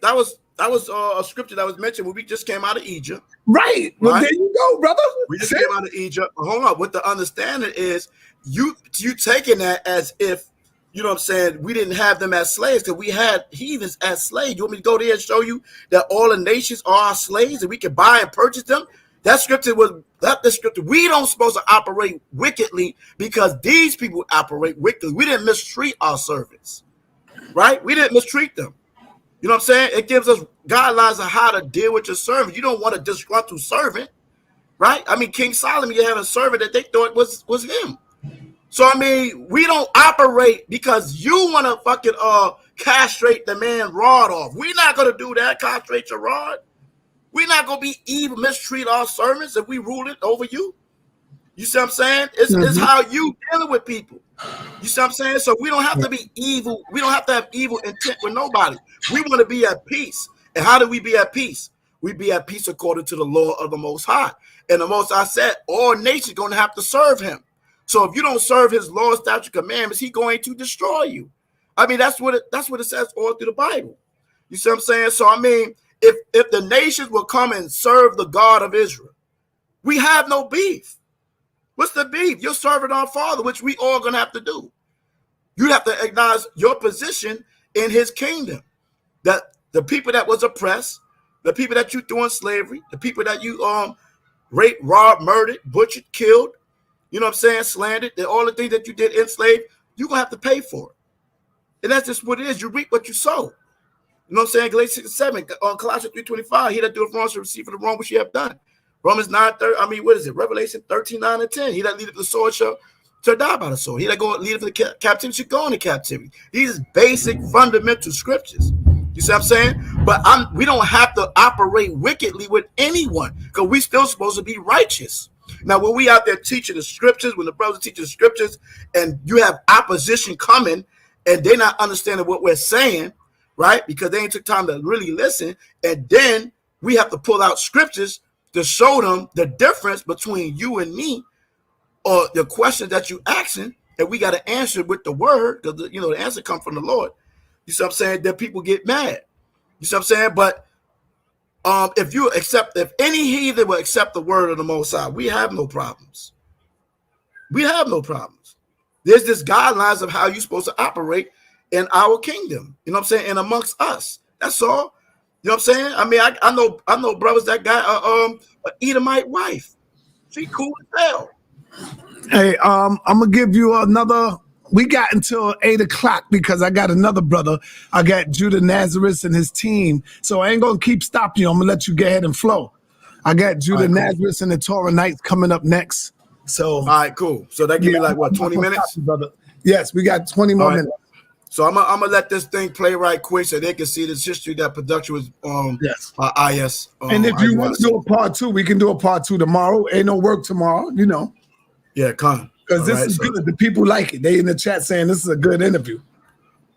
a scripture that was mentioned when we just came out of Egypt. Right. Well, there you go, brother. We just came out of Egypt. Hold on. What the understanding is, you taking that as if, you know what I'm saying, we didn't have them as slaves, because we had heathens as slaves. You want me to go there and show you that all the nations are our slaves and we can buy and purchase them? That scripture was the scripture. We don't supposed to operate wickedly because these people operate wickedly. We didn't mistreat our servants, right? We didn't mistreat them. You know what I'm saying? It gives us guidelines on how to deal with your servant. You don't want a disgruntled servant, right? I mean, King Solomon, you have a servant that they thought was him. So, I mean, we don't operate because you want to fucking castrate the man rod off. We're not going to do that, castrate your rod. We're not going to be evil, mistreat our servants if we rule it over you. You see what I'm saying? It's how you dealing with people. You see what I'm saying? So we don't have to be evil. We don't have to have evil intent with nobody. We want to be at peace. And how do we be at peace? We be at peace according to the law of the Most High. And the Most High said, all nations are going to have to serve him. So if you don't serve his law, statute, commandments, he's going to destroy you. I mean, that's what it says all through the Bible. You see what I'm saying? So, I mean, if the nations will come and serve the God of Israel, we have no beef. What's the beef? You're serving our Father, which we all going to have to do. You have to acknowledge your position in his kingdom. That the people that was oppressed, the people that you threw in slavery, the people that you raped, robbed, murdered, butchered, killed, you know what I'm saying, slandered, all the things that you did enslaved, you're going to have to pay for it. And that's just what it is. You reap what you sow. You know what I'm saying? Galatians 6:7, on Colossians 3:25, he that doeth wrong shall receive for the wrong which you have done. Romans 9:30, I mean, what is it? Revelation 13:9 and 10. He that leadeth the sword shall die by the sword. He that leadeth the captivity shall go into captivity. These are basic fundamental scriptures. You see what I'm saying? But we don't have to operate wickedly with anyone because we still supposed to be righteous. Now, when we out there teaching the scriptures, when the brothers teach the scriptures, and you have opposition coming, and they're not understanding what we're saying, right? Because they ain't took time to really listen, and then we have to pull out scriptures to show them the difference between you and me, or the questions that you asking, and we got to answer with the word, because the answer come from the Lord. You see what I'm saying? That people get mad. You see what I'm saying? But if any heathen will accept the word of the Most High, we have no problems. We have no problems. There's this guidelines of how you're supposed to operate in our kingdom. You know what I'm saying? And amongst us. That's all. You know what I'm saying? I mean, I know brothers that got an Edomite wife. She cool as hell. Hey, I'm gonna give you another. We got until 8 o'clock because I got another brother. I got Judah Nazareth and his team. So I ain't gonna keep stopping you. I'm gonna let you go ahead and flow. I got Judah Nazareth and the Torah Knights coming up next. So all right, cool. So that give me like what, 20 minutes? You, brother. Yes, we got 20 more minutes. So I'm gonna let this thing play right quick so they can see this history that production was by IS. And if you want to do a part 2, we can do a part 2 tomorrow. Ain't no work tomorrow, Yeah, come. Because this is good. The people like it. They in the chat saying this is a good interview.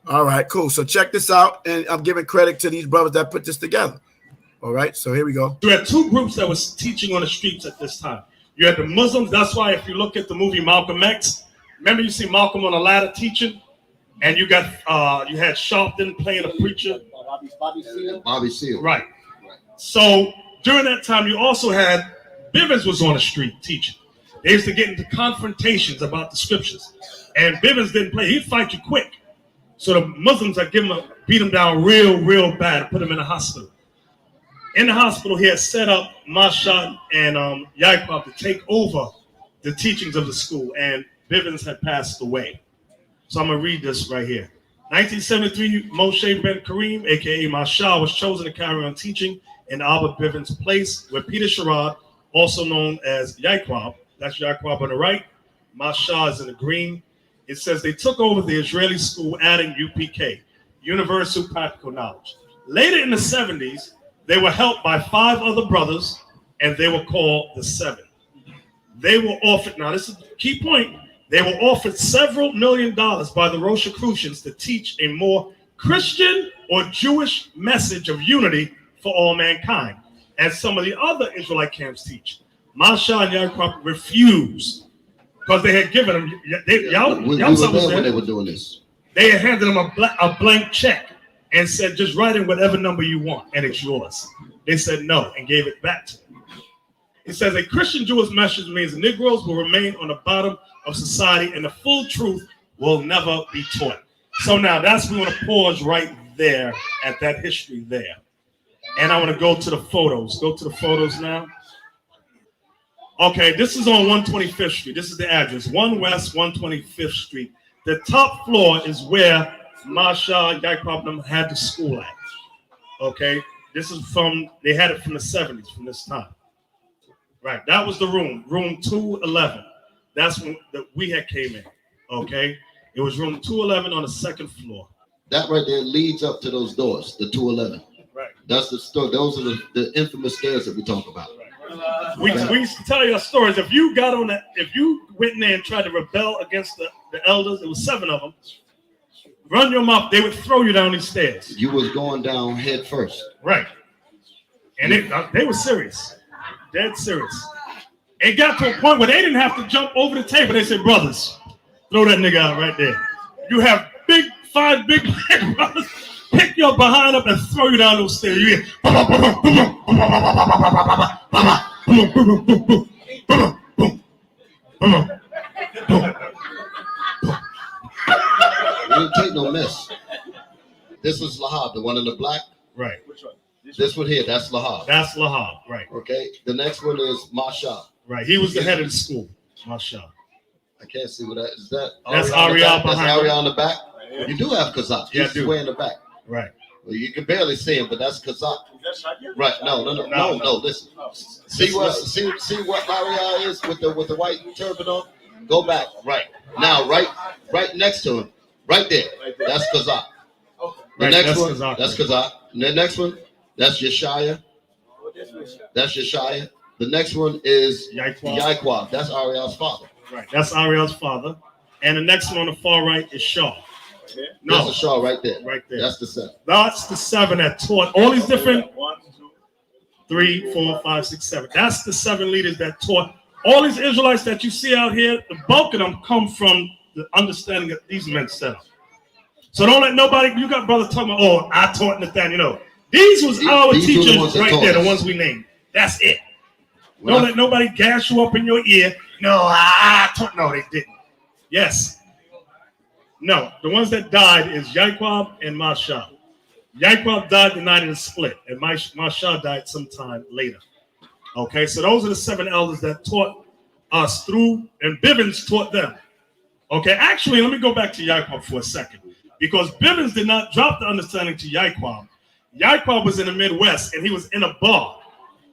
All right, cool. So check this out, and I'm giving credit to these brothers that put this together. All right, so here we go. You had 2 groups that was teaching on the streets at this time. You had the Muslims. That's why if you look at the movie Malcolm X, remember you see Malcolm on a ladder teaching, and you had Sharpton playing a preacher. Bobby Seale. Right. So during that time, you also had Bivens was on the street teaching. They used to get into confrontations about the scriptures. And Bivens didn't play. He'd fight you quick. So the Muslims had beat him down real bad and put him in a hospital. In the hospital, he had set up MASHAYACH and YAHAWAH to take over the teachings of the school. And Bivens had passed away. So I'm going to read this right here. 1973, Moshe Ben Kareem, a.k.a. MASHAYACH, was chosen to carry on teaching in Albert Bivens' place, where Peter Sherrod, also known as YAHAWAH, that's YAHAWAH on the right, MASHAYACH is in the green. It says they took over the Israeli school, adding UPK, Universal Practical Knowledge. Later in the 70s, they were helped by 5 other brothers, and they were called the 7. They were offered, now this is the key point, they were offered several $1 million by the Rosicrucians to teach a more Christian or Jewish message of unity for all mankind, as some of the other Israelite camps teach. MASHAYACH and YAHAWAH refused because they had given them. When they were doing this, they had handed them a blank check and said, "Just write in whatever number you want, and it's yours." They said no and gave it back to them. It says a Christian Jewish message means the Negroes will remain on the bottom of society, and the full truth will never be taught. So now we want to pause right there at that history there, and I want to go to the photos. Go to the photos now. Okay, this is on 125th Street. This is the address, 1 West 125th Street. The top floor is where MASHAYACH, YAHAWAH had the school at. Okay, this is they had it from the 70s, from this time. Right, that was the room 211. That's when we had came in, okay? It was room 211 on the 2nd floor. That right there leads up to those doors, the 211. Right. That's the store. Those are the infamous stairs that we talk about. We used to tell you stories. If you went in there and tried to rebel against the elders, it was 7 of them. Run your mouth, they would throw you down these stairs. You was going down head first. Right. And they were serious. Dead serious. It got to a point where they didn't have to jump over the table. They said, brothers, throw that nigga out right there. You have 5 big black brothers, pick your behind up and throw you down those stairs. You hear, We didn't take no mess. This was Lahab, the one in the black. Right. Which one? This one here, that's Lahab. That's Lahab, right. Okay. The next one is MASHAYACH. Right. He was the head of the school. MASHAYACH. I can't see what that is. That that's Ariel behind. That's Ariel on the back. Right. You do have Kazakh. Yeah, He's way in the back. Right. Well, you can barely see him, but that's Kazakh. Right. No. Listen. See what Ariel is with the white turban on? Go back. Right. Now, right next to him. Right there. That's Kazakh. The next one, that's Kazakh. The next one, that's Yeshaya. That's Yeshaya. The next one is YAHAWAH. That's Ariel's father. Right. That's Ariel's father. And the next one on the far right is Shaw. No, that's the Shaw right there. Right there. That's the 7. That's the 7 that taught all these different 1, 2, 3, 4, 5, 6, 7. That's the 7 leaders that taught all these Israelites that you see out here. The bulk of them come from the understanding that these men set up. So don't let nobody. You got brothers talking about, oh, I taught Nathaniel. You know, these was our teachers right there, the ones we named. That's it. Don't let nobody gas you up in your ear. No, I taught. No, they didn't. Yes. No, the ones that died is YAHAWAH and MASHAYACH. YAHAWAH died the night of the split, and MASHAYACH died sometime later. Okay, so those are the 7 elders that taught us through, and Bivens taught them. Okay, actually, let me go back to YAHAWAH for a second, because Bivens did not drop the understanding to YAHAWAH. YAHAWAH was in the Midwest, and he was in a bar.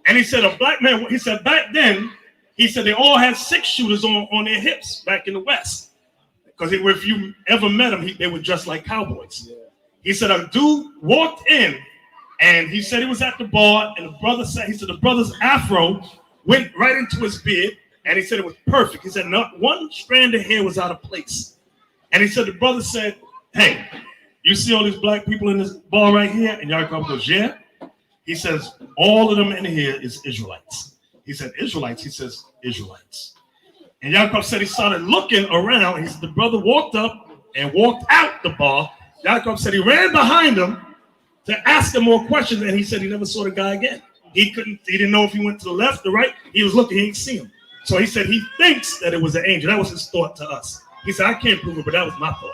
And he said, a black man, he said, back then, he said they all had 6 shooters on their hips back in the West. Because if you ever met them, they were dressed like cowboys. Yeah. He said a dude walked in, and he said he was at the bar, and the brother said, he said the brother's afro went right into his beard, and he said it was perfect. He said not one strand of hair was out of place. And he said the brother said, hey, you see all these black people in this bar right here? And YAHAWAH goes, yeah. He says, all of them in here is Israelites. He said, Israelites? He says, Israelites. And YAHAWAH said he started looking around. And he said the brother walked up and walked out the bar. YAHAWAH said he ran behind him to ask him more questions. And he said he never saw the guy again. He didn't know if he went to the left or right. He was looking, he didn't see him. So he said he thinks that it was an angel. That was his thought to us. He said, I can't prove it, but that was my thought.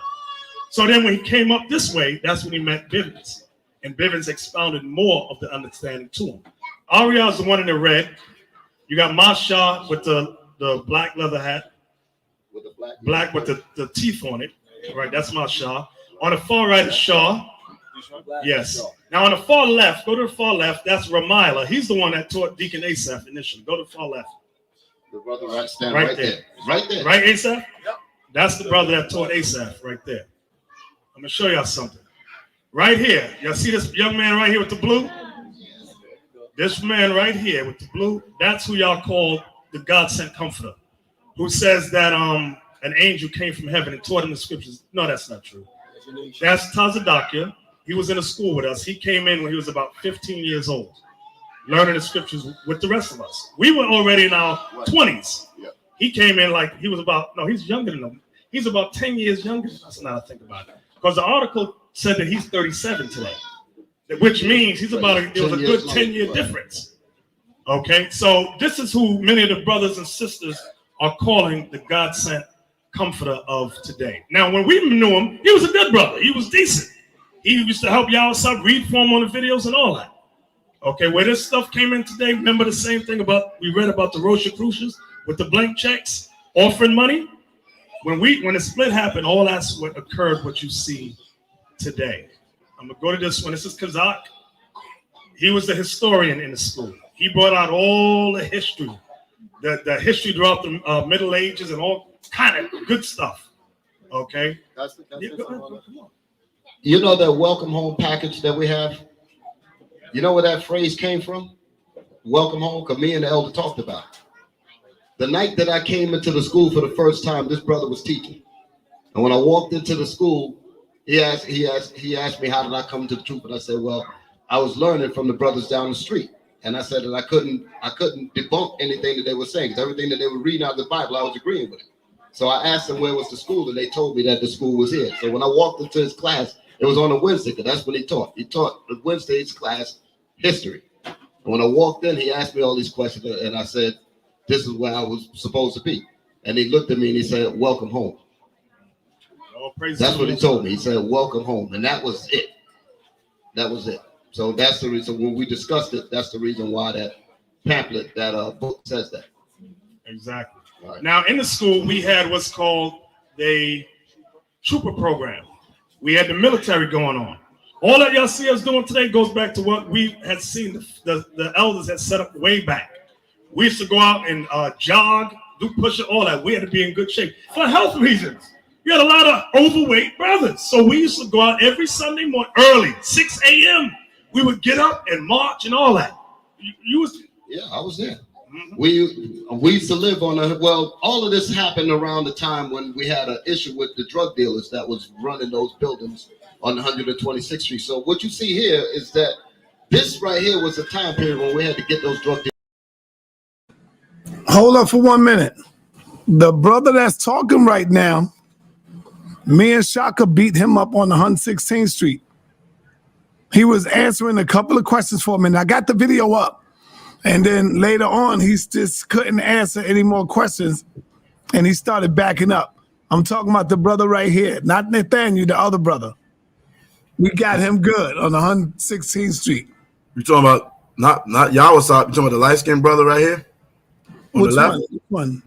So then when he came up this way, that's when he met Bivens. And Bivens expounded more of the understanding to him. Ariel is the one in the red. You got MASHAYACH with the black leather hat. With the black with the teeth on it. Right, that's MASHAYACH. On the far right is Shaw. Yes. Now on the far left, go to the far left, that's Ramilah. He's the one that taught Deacon Asaph initially. Go to the far left. The brother right there. Right there. Right, Asaph? Yep. That's the brother that taught Asaph right there. I'm going to show y'all something. Right here. Y'all see this young man right here with the blue? This man right here with the blue, that's who y'all call the God-sent comforter, who says that an angel came from heaven and taught him the scriptures. No, that's not true. That's Tazadakia. He was in a school with us. He came in when he was about 15 years old, learning the scriptures with the rest of us. We were already in our 20s. He came in like he was about, no, he's younger than them. He's about 10 years younger. That's not a thing about it. Because the article said that he's 37 today, which means he's about, it was a good 10-year difference. Okay, so this is who many of the brothers and sisters are calling the God-sent comforter of today. Now, when we knew him, he was a good brother. He was decent. He used to help YAHAWASHI read for him on the videos and all that. Okay, where this stuff came in today, remember the same thing we read about the Rosicrucians with the blank checks, offering money? When the split happened, all that's what occurred, what you see today. I'm gonna go to this one. This is Kazak. He was the historian in the school. He brought out all the history, the history throughout the Middle Ages and all kind of good stuff. Okay. You know that welcome home package that we have? You know where that phrase came from? Welcome home, because me and the elder talked about it. The night that I came into the school for the first time, this brother was teaching. And when I walked into the school, he asked me, how did I come to the truth? And I said, well, I was learning from the brothers down the street. And I said that I couldn't debunk anything that they were saying, because everything that they were reading out of the Bible, I was agreeing with it. So I asked them where was the school, and they told me that the school was here. So when I walked into his class, it was on a Wednesday, because that's when he taught. He taught the Wednesday's class history. And when I walked in, he asked me all these questions, and I said, this is where I was supposed to be. And he looked at me and he said, welcome home. That's what he told me. He said, welcome home. And that was it. That was it. So that's the reason when we discussed it, that's the reason why that pamphlet, that book says that. Exactly. Right. Now in the school, we had what's called the trooper program. We had the military going on. All that y'all see us doing today goes back to what we had seen the elders had set up way back. We used to go out and jog, do push-up, all that. We had to be in good shape for health reasons. We had a lot of overweight brothers. So we used to go out every Sunday morning early, 6 a.m. We would get up and march and all that. You was. Yeah, I was there. Mm-hmm. We used to live on all of this happened around the time when we had an issue with the drug dealers that was running those buildings on 126th Street. So what you see here is that this right here was a time period when we had to get those drug dealers. Hold up for 1 minute. The brother that's talking right now, me and Shaka beat him up on 116th Street. He was answering a couple of questions for me, and I got the video up. And then later on, he just couldn't answer any more questions, and he started backing up. I'm talking about the brother right here, not Nathaniel, the other brother. We got him good on 116th Street. You talking about not YAHAWASHI? You talking about the light-skinned brother right here? On Which the left? one?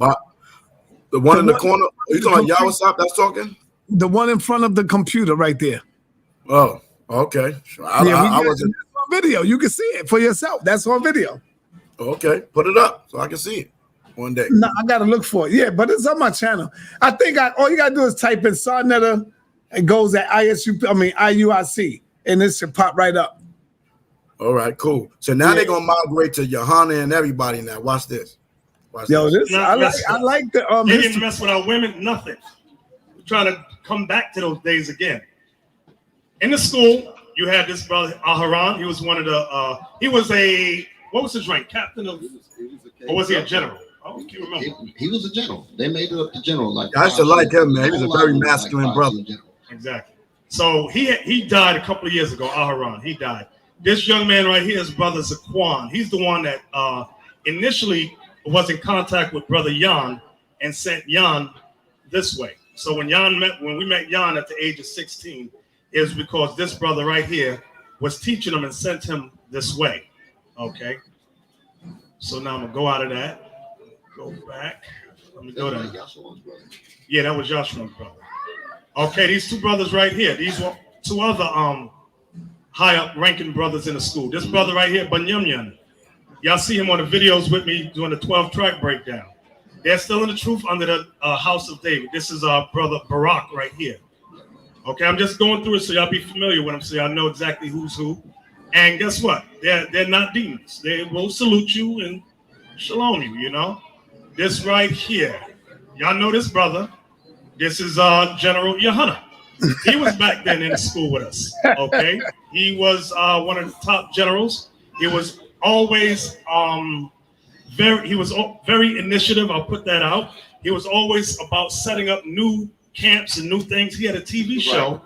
The one in the corner? Are you talking about YAHAWASHI that's talking? The one in front of the computer right there. Oh, okay. I wasn't on video. You can see it for yourself. That's on video. Okay, put it up so I can see it one day. No, I gotta look for it. Yeah, but it's on my channel. I think all you gotta do is type in Sarnetta. It goes at IUIC, and it should pop right up. All right, cool. So now they're gonna migrate to Johanna and everybody now. Watch this. Yo, this I like the They didn't mess with our women, nothing. We're trying to come back to those days again. In the school, you had this brother Aharon. He was one of the he was what was his rank? Captain of, or was he a general? Oh, I can't remember. He was a general. They made it up to general. Like I should like him, man. He was a very masculine brother. Exactly. So he died a couple of years ago. Aharon, he died. This young man right here is Brother Zaquan. He's the one that initially was in contact with Brother Jan and sent Jan this way. So when we met Jan at the age of 16, it was because this brother right here was teaching him and sent him this way. Okay. So now I'm gonna go out of that. Go back. Let me go down. Yeah, that was Joshua's brother. Okay, these two brothers right here. These were two other high up ranking brothers in the school. This brother right here, Banyamyan. Y'all see him on the videos with me doing the 12-track breakdown. They're still in the truth under the house of David. This is our brother Barak right here. Okay, I'm just going through it so y'all be familiar with him, so y'all know exactly who's who. And guess what? They're not demons. They will salute you and shalom you, you know. This right here. Y'all know this brother. This is General Yohana. He was back then in the school with us. Okay. He was one of the top generals. He was always very initiative. I'll put that out. He was always about setting up new camps and new things. He had a TV show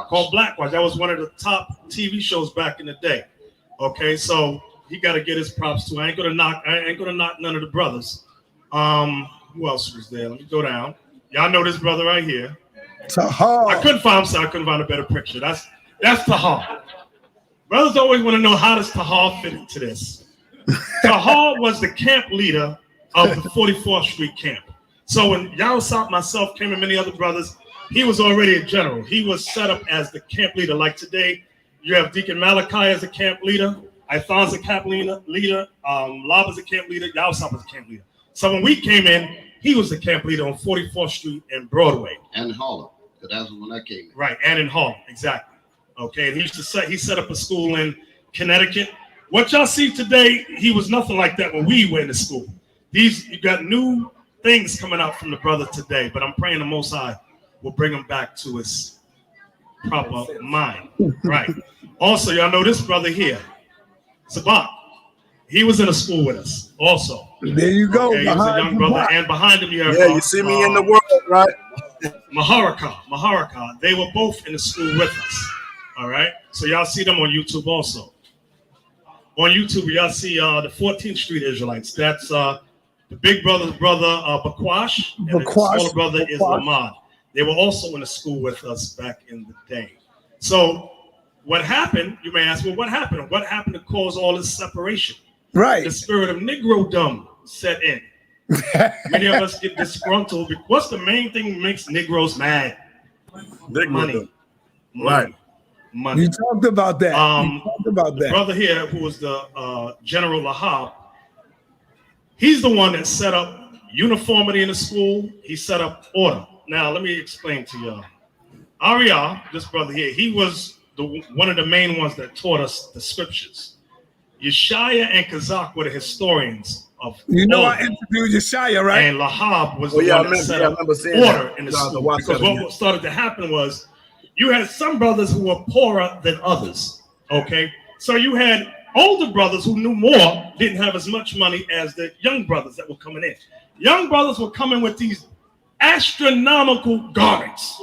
called Blackwatch. That was one of the top TV shows back in the day. Okay, so he got to get his props too. I ain't gonna knock none of the brothers. Who else was there? Let me go down. Y'all know this brother right here. Tahar. I couldn't find a better picture. That's Tahar. Brothers always want to know, how does Tahar fit into this? Tahar was the camp leader of the 44th Street camp. So when YAHAWASHI, myself, came and many other brothers, he was already a general. He was set up as the camp leader. Like today, you have Deacon Malachi as a camp leader, Ithon's a camp leader, Laba's a camp leader, YAHAWASHI was a camp leader. So when we came in, he was the camp leader on 44th Street and Broadway. And in Harlem, because that's when I came in. Right, and in Harlem, exactly. Okay, and he set up a school in Connecticut. What y'all see today, he was nothing like that when we went to school. You got new things coming out from the brother today, but I'm praying the Most High will bring him back to his proper mind. Right. Also, y'all know this brother here, Sabak. He was in a school with us also. There you go. Okay, he was a young brother, and behind him you have you see me in the world, right? Maharawchaa. They were both in the school with us. All right. So y'all see them on YouTube also. On YouTube, y'all see the 14th Street Israelites. That's the big brother's brother, Bakwash, and the smaller brother is Lamad. They were also in the school with us back in the day. So what happened, you may ask, well, what happened? What happened to cause all this separation? Right. The spirit of Negro-dom set in. Many of us get disgruntled. What's the main thing that makes Negroes mad? Money. Right. Money. You talked about that. The brother here, who was the General Lahab, he's the one that set up uniformity in the school. He set up order. Now, let me explain to y'all. Arya, this brother here, he was one of the main ones that taught us the scriptures. Yeshaya and Kazak were the historians of. I interviewed Yeshaya, right? And Lahab was the one that set up order in the school. Because what started to happen was you had some brothers who were poorer than others. Okay, so you had older brothers who knew more, didn't have as much money as the young brothers that were coming in. Young brothers were coming with these astronomical garments.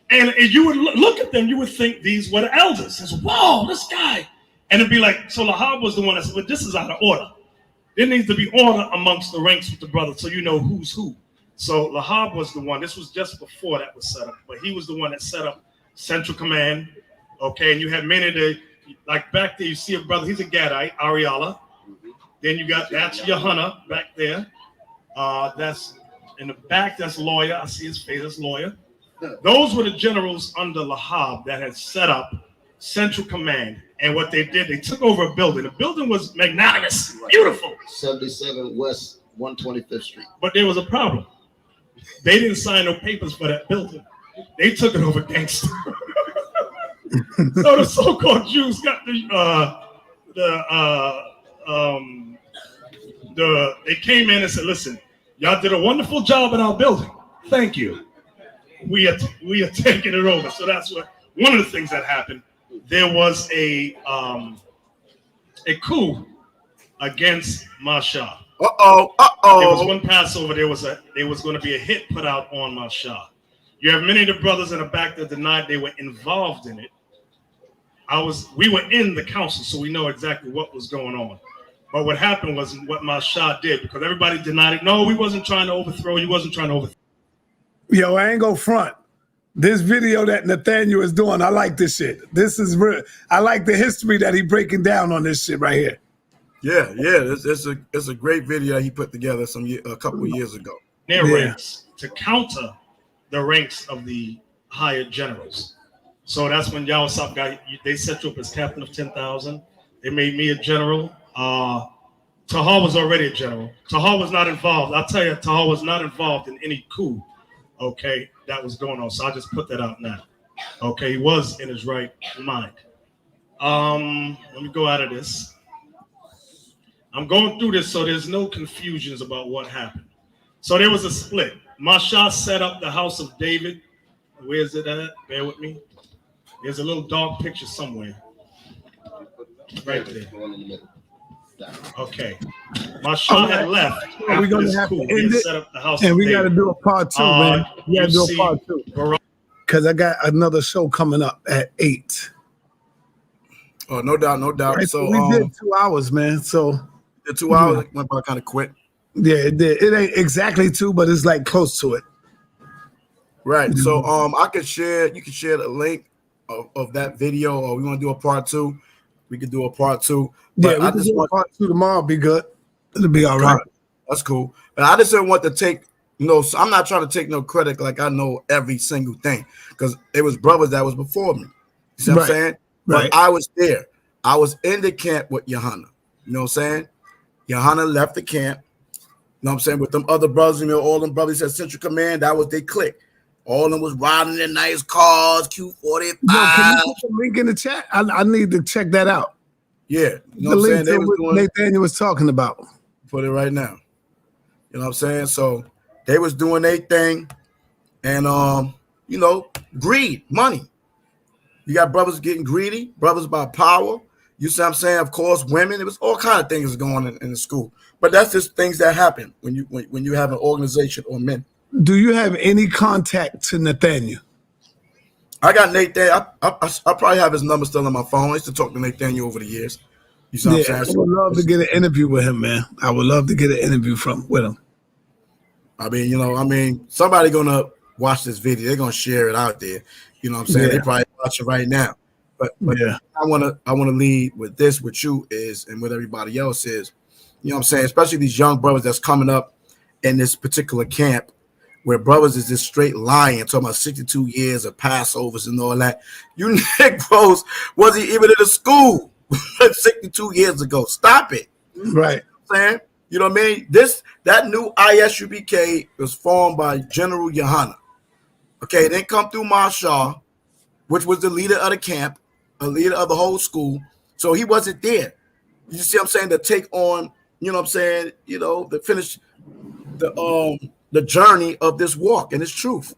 And you would look at them, you would think these were the elders. Says, whoa, this guy. And it'd be like, so Lahab was the one that said, but this is out of order. There needs to be order amongst the ranks with the brothers so you know who's who. So Lahab was the one, this was just before that was set up, but he was the one that set up Central Command. Okay, and you had many of the, like back there, you see a brother, he's a Gadite, Ariala. Then you got, that's Yohana back there. That's in the back, that's lawyer. I see his face, that's lawyer. Those were the generals under Lahab that had set up Central Command. And what they did, they took over a building. The building was magnanimous, beautiful. 77 West 125th Street. But there was a problem. They didn't sign no papers for that building. They took it over gangster. So the so-called Jews got they came in and said, listen, y'all did a wonderful job in our building. Thank you. We are taking it over. So that's what one of the things that happened. There was a coup against Maharawchaa. There was one Passover. There was going to be a hit put out on Maharawchaa. You have many of the brothers in the back that denied they were involved in it. We were in the council, so we know exactly what was going on. But what happened was what Maharawchaa did, because everybody denied it. No, we wasn't trying to overthrow. He wasn't trying to overthrow. Yo, I ain't go front. This video that Nathaniel is doing, I like this shit. This is real. I like the history that he breaking down on this shit right here. Yeah. It's a great video he put together a couple of years ago. Their ranks to counter the ranks of the higher generals. So that's when YAHAWASHI they set you up as captain of 10,000. They made me a general. Tahar was already a general. Tahar was not involved. I'll tell you, Tahar was not involved in any coup, okay, that was going on. So I'll just put that out now. Okay, he was in his right mind. Let me go out of this. I'm going through this so there's no confusions about what happened. So there was a split. Maharawchaa set up the house of David. Where's it at? Bear with me. There's a little dark picture somewhere. Right there. Okay. Maharawchaa had left. We're going to have to end it. Set up the house and of we David. got to do a part two, man. We got to do a part two. Because I got another show coming up at 8. Oh, no doubt. Right, so we did 2 hours, man. So the 2 hours went by kind of quick. Yeah, it did. It ain't exactly 2, but it's like close to it. Right. So I could share. You can share the link of that video, or we want to do a part 2. We could do a part 2. But yeah, we can do a part 2 tomorrow. Be good. It'll be all right. That's cool. But I just didn't want to take. So I'm not trying to take no credit like I know every single thing, because it was brothers that was before me. You see what I'm saying? But I was there. I was in the camp with Yohana. You know what I'm saying? Yohana left the camp. You know what I'm saying? With them other brothers, all them brothers at Central Command, that was their clique. All of them was riding in nice cars, Q45. Yo, can you put the link in the chat? I need to check that out. Yeah. You know the what I'm link saying? what Nathaniel was talking about. Put it right now. You know what I'm saying? So they was doing their thing, and greed, money. You got brothers getting greedy, brothers about power. You see what I'm saying? Of course, women. It was all kind of things going on in the school. But that's just things that happen when you have an organization or men. Do you have any contact to Nathaniel? I got Nathaniel. I probably have his number still on my phone. I used to talk to Nathaniel over the years. You see what I'm saying? I would love to get an interview with him, man. I would love to get an interview with him. I mean, somebody gonna watch this video. They're gonna share it out there. You know what I'm saying? They probably watch it right now. But yeah, I wanna lead with this with you and with everybody else is, you know what I'm saying, especially these young brothers that's coming up in this particular camp where brothers is just straight lying, talking about 62 years of Passovers and all that. You Negroes wasn't even in the school 62 years ago. Stop it. Right. You know what I'm saying? You know what I mean? That new ISUPK was formed by General Yohana. Okay, it didn't come through Maharawchaa. which was the leader of the camp, a leader of the whole school. So he wasn't there. You see what I'm saying? To take on, you know what I'm saying, you know, to finish the journey of this walk and this truth.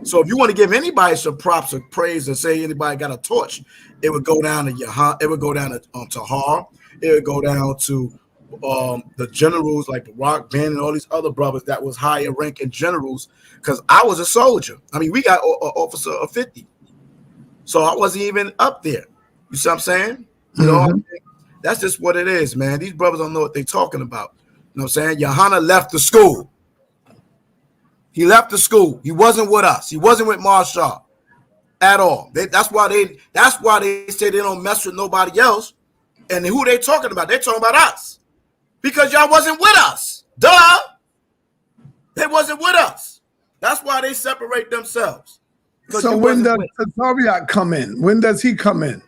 So if you want to give anybody some props or praise and say anybody got a torch, it would go down to YAHAWAH, it would go down to Tahar, it would go down to the generals like the Rock Band and all these other brothers that was higher ranking generals, because I was a soldier. I mean, we got an officer of 50. So I wasn't even up there. You see what I'm saying? You know, that's just what it is, man. These brothers don't know what they're talking about. You know what I'm saying? Yohana left the school. He left the school. He wasn't with us. He wasn't with Maharawchaa at all. That's why they say they don't mess with nobody else. And who they talking about? They're talking about us. Because y'all wasn't with us. Duh. They wasn't with us. That's why they separate themselves. So when does Tazariak come in? When does he come in?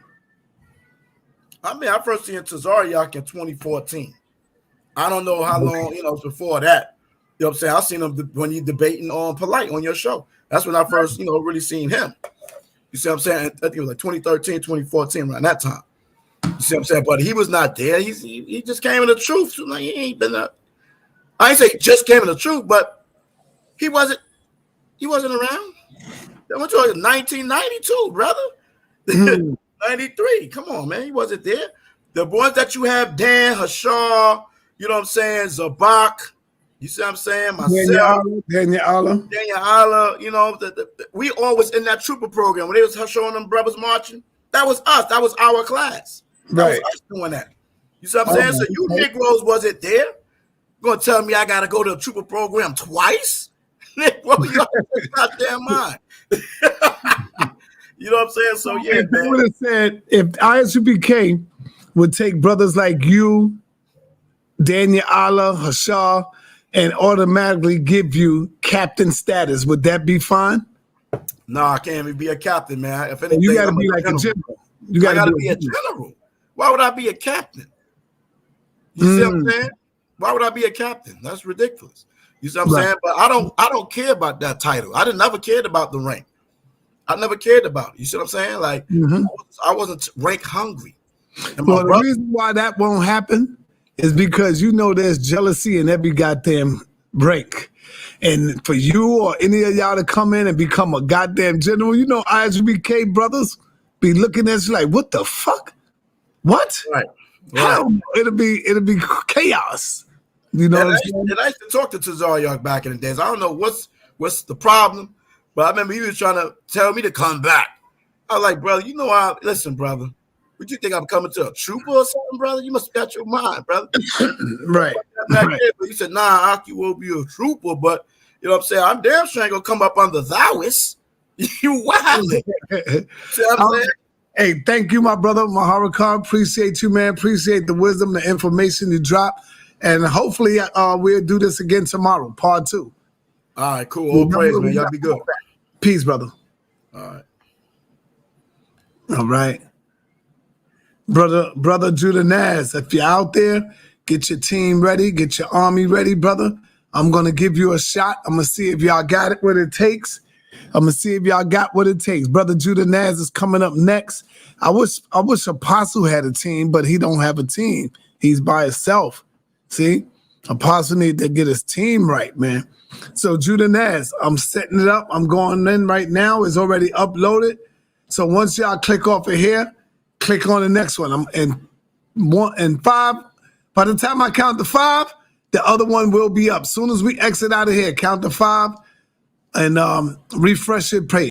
I mean, I first seen Tazariak in 2014. I don't know how long, you know, before that. You know what I'm saying? I seen him when you debating on Polite on your show. That's when I first, you know, really seen him. You see what I'm saying? I think it was like 2013, 2014, around that time. You see what I'm saying? But he was not there. He just came in the truth. So like, he ain't been there. I ain't say he just came in the truth, but he wasn't around. That went to 1992, brother. 93. Come on, man. He wasn't there. The ones that you have, Dan, Hashar, you know what I'm saying, Zabak, you see what I'm saying? Myself, Daniel Allah, you know, we all was in that trooper program when they was showing them brothers marching. That was us. That was our class. That was us doing that. You see what I'm saying? So you Negroes wasn't there. You're going to tell me I got to go to a trooper program twice? Bro, you out of goddamn mind. You know what I'm saying? So, yeah, if they would have said, if ISUPK would take brothers like you, Daniel Allah, Hashar, and automatically give you captain status, would that be fine? No, I can't even be a captain, man. If anything, you got to be like a general. You got to be a general. Why would I be a captain? You see what I'm saying? Why would I be a captain? That's ridiculous. You see what I'm saying? But I don't care about that title. I never cared about the rank. I never cared about it. You see what I'm saying? Like I wasn't rank hungry. Well, the reason why that won't happen is because you know there's jealousy in every goddamn rank. And for you or any of y'all to come in and become a goddamn general, you know ISUPK brothers be looking at you like, what the fuck? What? Right. How? It'll be chaos. You know what I'm saying? And I used to talk to Tazariak back in the days. I don't know what's the problem, but I remember he was trying to tell me to come back. I was like, brother, you know, listen, brother. Would you think I'm coming to a trooper or something, brother? You must have got your mind, brother. Right. But you said, nah, Aki will be a trooper, but you know what I'm saying? I'm damn sure ain't gonna come up under thouist. You wildin'. See what I'm saying? Hey, thank you, my brother, Maharawchaa. Appreciate you, man. Appreciate the wisdom, the information you drop. And hopefully we'll do this again tomorrow, part 2. All right, cool. All praise, man. Y'all be good. Peace, brother. All right. All right. Brother Judah Naz, if you're out there, get your team ready, get your army ready, brother. I'm going to give you a shot. I'm going to see if y'all got it, what it takes. I'm going to see if y'all got what it takes. Brother Judah Naz is coming up next. I wish Apostle had a team, but he don't have a team. He's by himself. See? Apostle need to get his team right, man. So Judah Naz, I'm setting it up. I'm going in right now. It's already uploaded. So once y'all click off of here, click on the next one. I'm in 1 and 5. By the time I count to 5, the other one will be up. Soon as we exit out of here, count to 5 and refresh your page.